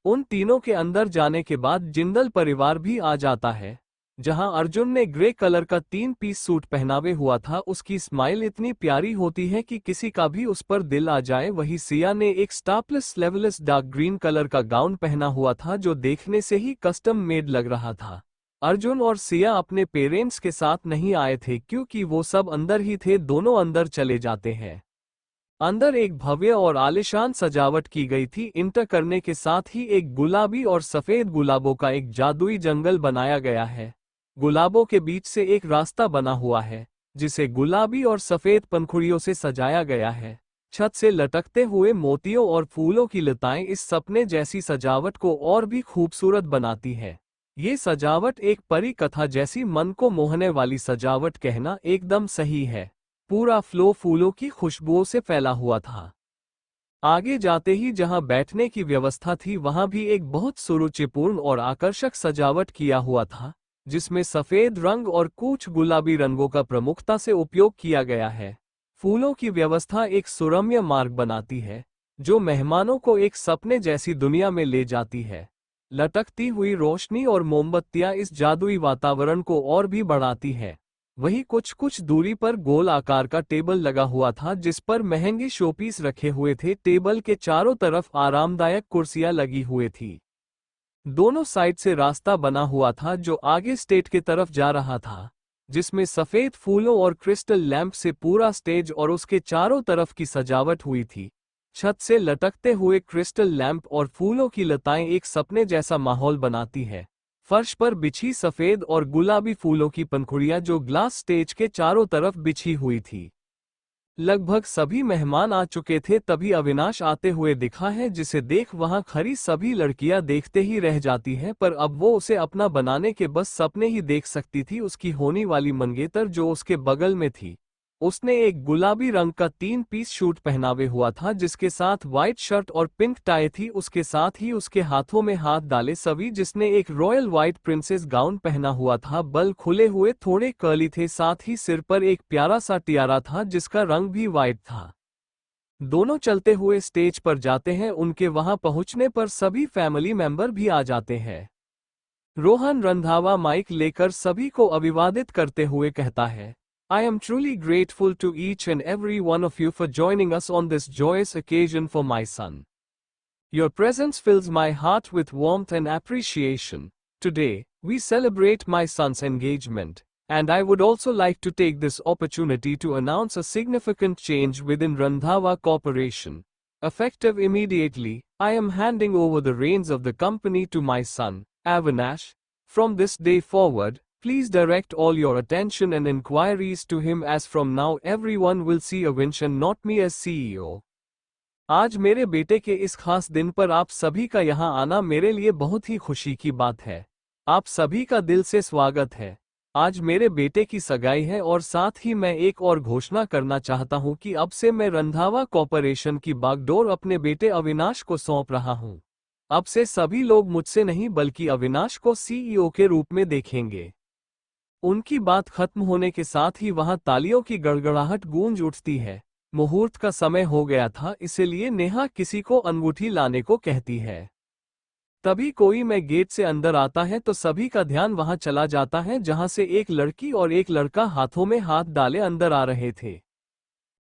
उन तीनों के अंदर जाने के बाद जिंदल परिवार भी आ जाता है। जहां अर्जुन ने ग्रे कलर का 3 पीस सूट पहनावे हुआ था, उसकी स्माइल इतनी प्यारी होती है कि किसी का भी उस पर दिल आ जाए। वही सिया ने एक स्टारप्लस लेवलेस डार्क ग्रीन कलर का गाउन पहना हुआ था जो देखने से ही कस्टम मेड लग रहा था। अर्जुन और सिया अपने पेरेंट्स के साथ नहीं आए थे क्योंकि वो सब अंदर ही थे। दोनों अंदर चले जाते हैं। अंदर एक भव्य और आलीशान सजावट की गई थी। इंटर करने के साथ ही एक गुलाबी और सफेद गुलाबों का एक जादुई जंगल बनाया गया है। गुलाबों के बीच से एक रास्ता बना हुआ है जिसे गुलाबी और सफेद पंखुड़ियों से सजाया गया है। छत से लटकते हुए मोतियों और फूलों की लताएं इस सपने जैसी सजावट को और भी खूबसूरत बनाती है। ये सजावट एक परी कथा जैसी मन को मोहने वाली सजावट कहना एकदम सही है। पूरा फ्लो फूलों की खुशबुओं से फैला हुआ था। आगे जाते ही जहां बैठने की व्यवस्था थी वहां भी एक बहुत सुरुचिपूर्ण और आकर्षक सजावट किया हुआ था जिसमें सफेद रंग और कुछ गुलाबी रंगों का प्रमुखता से उपयोग किया गया है। फूलों की व्यवस्था एक सुरम्य मार्ग बनाती है जो मेहमानों को एक सपने जैसी दुनिया में ले जाती है। लटकती हुई रोशनी और मोमबत्तियां इस जादुई वातावरण को और भी बढ़ाती है। वहीं कुछ दूरी पर गोल आकार का टेबल लगा हुआ था जिस पर महंगे शोपीस रखे हुए थे। टेबल के चारों तरफ आरामदायक कुर्सियां लगी हुई थी। दोनों साइड से रास्ता बना हुआ था जो आगे स्टेज की तरफ जा रहा था, जिसमें सफेद फूलों और क्रिस्टल लैंप से पूरा स्टेज और उसके चारों तरफ की सजावट हुई थी। छत से लटकते हुए क्रिस्टल लैंप और फूलों की लताएं एक सपने जैसा माहौल बनाती है। फर्श पर बिछी सफेद और गुलाबी फूलों की पंखुड़ियां जो ग्लास स्टेज के चारों तरफ बिछी हुई थी। लगभग सभी मेहमान आ चुके थे तभी अविनाश आते हुए दिखा है, जिसे देख वहां खड़ी सभी लड़कियां देखते ही रह जाती हैं। पर अब वो उसे अपना बनाने के बस सपने ही देख सकती थी। उसकी होने वाली मंगेतर जो उसके बगल में थी, उसने एक गुलाबी रंग का 3 पीस सूट पहनावे हुआ था जिसके साथ व्हाइट शर्ट और पिंक टाई थी। उसके साथ ही उसके हाथों में हाथ डाले सभी, जिसने एक रॉयल व्हाइट प्रिंसेस गाउन पहना हुआ था। बल खुले हुए थोड़े कर्ली थे, साथ ही सिर पर एक प्यारा सा टियारा था जिसका रंग भी व्हाइट था। दोनों चलते हुए स्टेज पर जाते हैं। उनके वहां पहुंचने पर सभी फैमिली मेंबर भी आ जाते हैं। रोहन रंधावा माइक लेकर सभी को अभिवादित करते हुए कहता है, I am truly grateful to each and every one of you for joining us on this joyous occasion for my son. Your presence fills my heart with warmth and appreciation. Today, we celebrate my son's engagement, and I would also like to take this opportunity to announce a significant change within Randhawa Corporation. Effective immediately, I am handing over the reins of the company to my son, Avinash. From this day forward, please direct all your attention and inquiries to him, as from now everyone will see Avinsh and not me as CEO. आज मेरे बेटे के इस खास दिन पर आप सभी का यहाँ आना मेरे लिए बहुत ही खुशी की बात है। आप सभी का दिल से स्वागत है। आज मेरे बेटे की सगाई है और साथ ही मैं एक और घोषणा करना चाहता हूँ कि अब से मैं रंधावा कॉर्पोरेशन की बागडोर अपने बेटे अविनाश को सौंप रहा हूँ। अब से सभी लोग मुझसे नहीं बल्कि अविनाश को CEO के रूप में देखेंगे। उनकी बात खत्म होने के साथ ही वहां तालियों की गड़गड़ाहट गूंज उठती है। मुहूर्त का समय हो गया था, इसलिए नेहा किसी को अंगूठी लाने को कहती है। तभी कोई मैं गेट से अंदर आता है तो सभी का ध्यान वहां चला जाता है जहां से एक लड़की और एक लड़का हाथों में हाथ डाले अंदर आ रहे थे।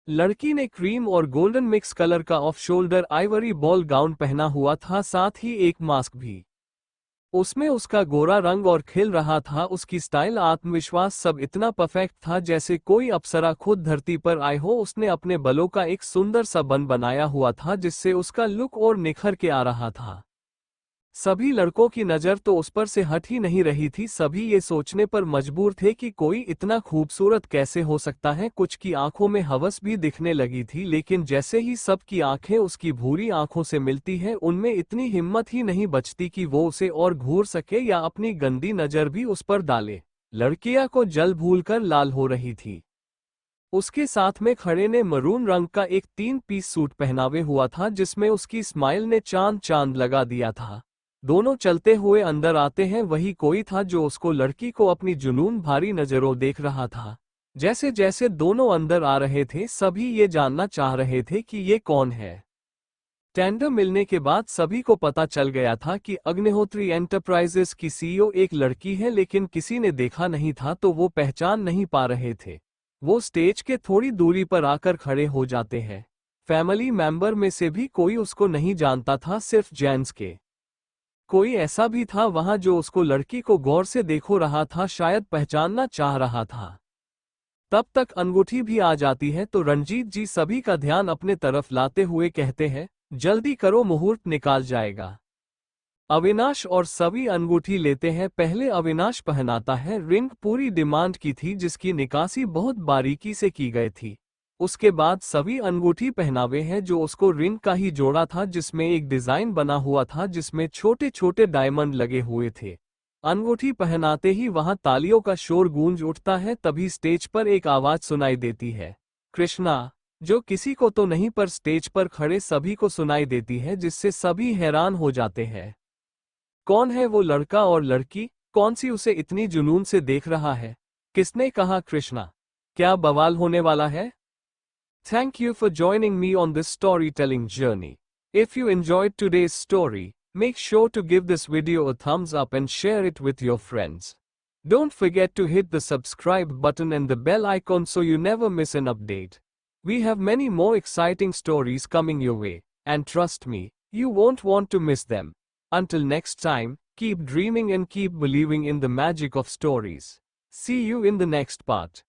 लड़की ने क्रीम और गोल्डन मिक्स कलर का off shoulder Ivory ball gown पहना हुआ था, साथ ही एक मास्क भी। उसमें उसका गोरा रंग और खिल रहा था उसकी स्टाइल, आत्मविश्वास सब इतना परफेक्ट था जैसे कोई अप्सरा खुद धरती पर आए हो। उसने अपने बलों का एक सुंदर सा बन बनाया हुआ था जिससे उसका लुक और निखर के आ रहा था। सभी लड़कों की नज़र तो उस पर से हट ही नहीं रही थी। सभी ये सोचने पर मजबूर थे कि कोई इतना खूबसूरत कैसे हो सकता है। कुछ की आंखों में हवस भी दिखने लगी थी, लेकिन जैसे ही सबकी आंखें उसकी भूरी आंखों से मिलती हैं, उनमें इतनी हिम्मत ही नहीं बचती कि वो उसे और घूर सके या अपनी गंदी नज़र भी उस पर डाले। लड़कियां को जल भूलकर लाल हो रही थी। उसके साथ में खड़े ने मरून रंग का एक 3 पीस सूट पहनावे हुआ था जिसमें उसकी स्माइल ने चांद चांद लगा दिया था। दोनों चलते हुए अंदर आते हैं। वही कोई था जो उसको लड़की को अपनी जुनून भारी नजरों देख रहा था। जैसे जैसे दोनों अंदर आ रहे थे, सभी ये जानना चाह रहे थे कि ये कौन है। टेंडर मिलने के बाद सभी को पता चल गया था कि अग्निहोत्री एंटरप्राइजेस की सीईओ एक लड़की है, लेकिन किसी ने देखा नहीं था तो वो पहचान नहीं पा रहे थे। वो स्टेज के थोड़ी दूरी पर आकर खड़े हो जाते हैं। फैमिली मेंबर में से भी कोई उसको नहीं जानता था, सिर्फ जेंट्स के। कोई ऐसा भी था वहां जो उसको लड़की को गौर से देखो रहा था, शायद पहचानना चाह रहा था। तब तक अंगूठी भी आ जाती है तो रणजीत जी सभी का ध्यान अपने तरफ लाते हुए कहते हैं, जल्दी करो मुहूर्त निकाल जाएगा। अविनाश और सभी अंगूठी लेते हैं। पहले अविनाश पहनाता है। रिंग पूरी डिमांड की थी जिसकी निकासी बहुत बारीकी से की गई थी। उसके बाद सभी अंगूठी पहनावे हैं जो उसको रिंग का ही जोड़ा था, जिसमें एक डिजाइन बना हुआ था जिसमें छोटे छोटे डायमंड लगे हुए थे। अंगूठी पहनाते ही वहां तालियों का शोर गूंज उठता है। तभी स्टेज पर एक आवाज सुनाई देती है, कृष्णा, जो किसी को तो नहीं पर स्टेज पर खड़े सभी को सुनाई देती है, जिससे सभी हैरान हो जाते हैं। कौन है वो लड़का और लड़की? कौन सी उसे इतनी जुनून से देख रहा है? किसने कहा कृष्णा? क्या बवाल होने वाला है? Thank you for joining me on this storytelling journey. If you enjoyed today's story, make sure to give this video a thumbs up and share it with your friends. Don't forget to hit the subscribe button and the bell icon so you never miss an update. We have many more exciting stories coming your way, and trust me, you won't want to miss them. Until next time, keep dreaming and keep believing in the magic of stories. See you in the next part.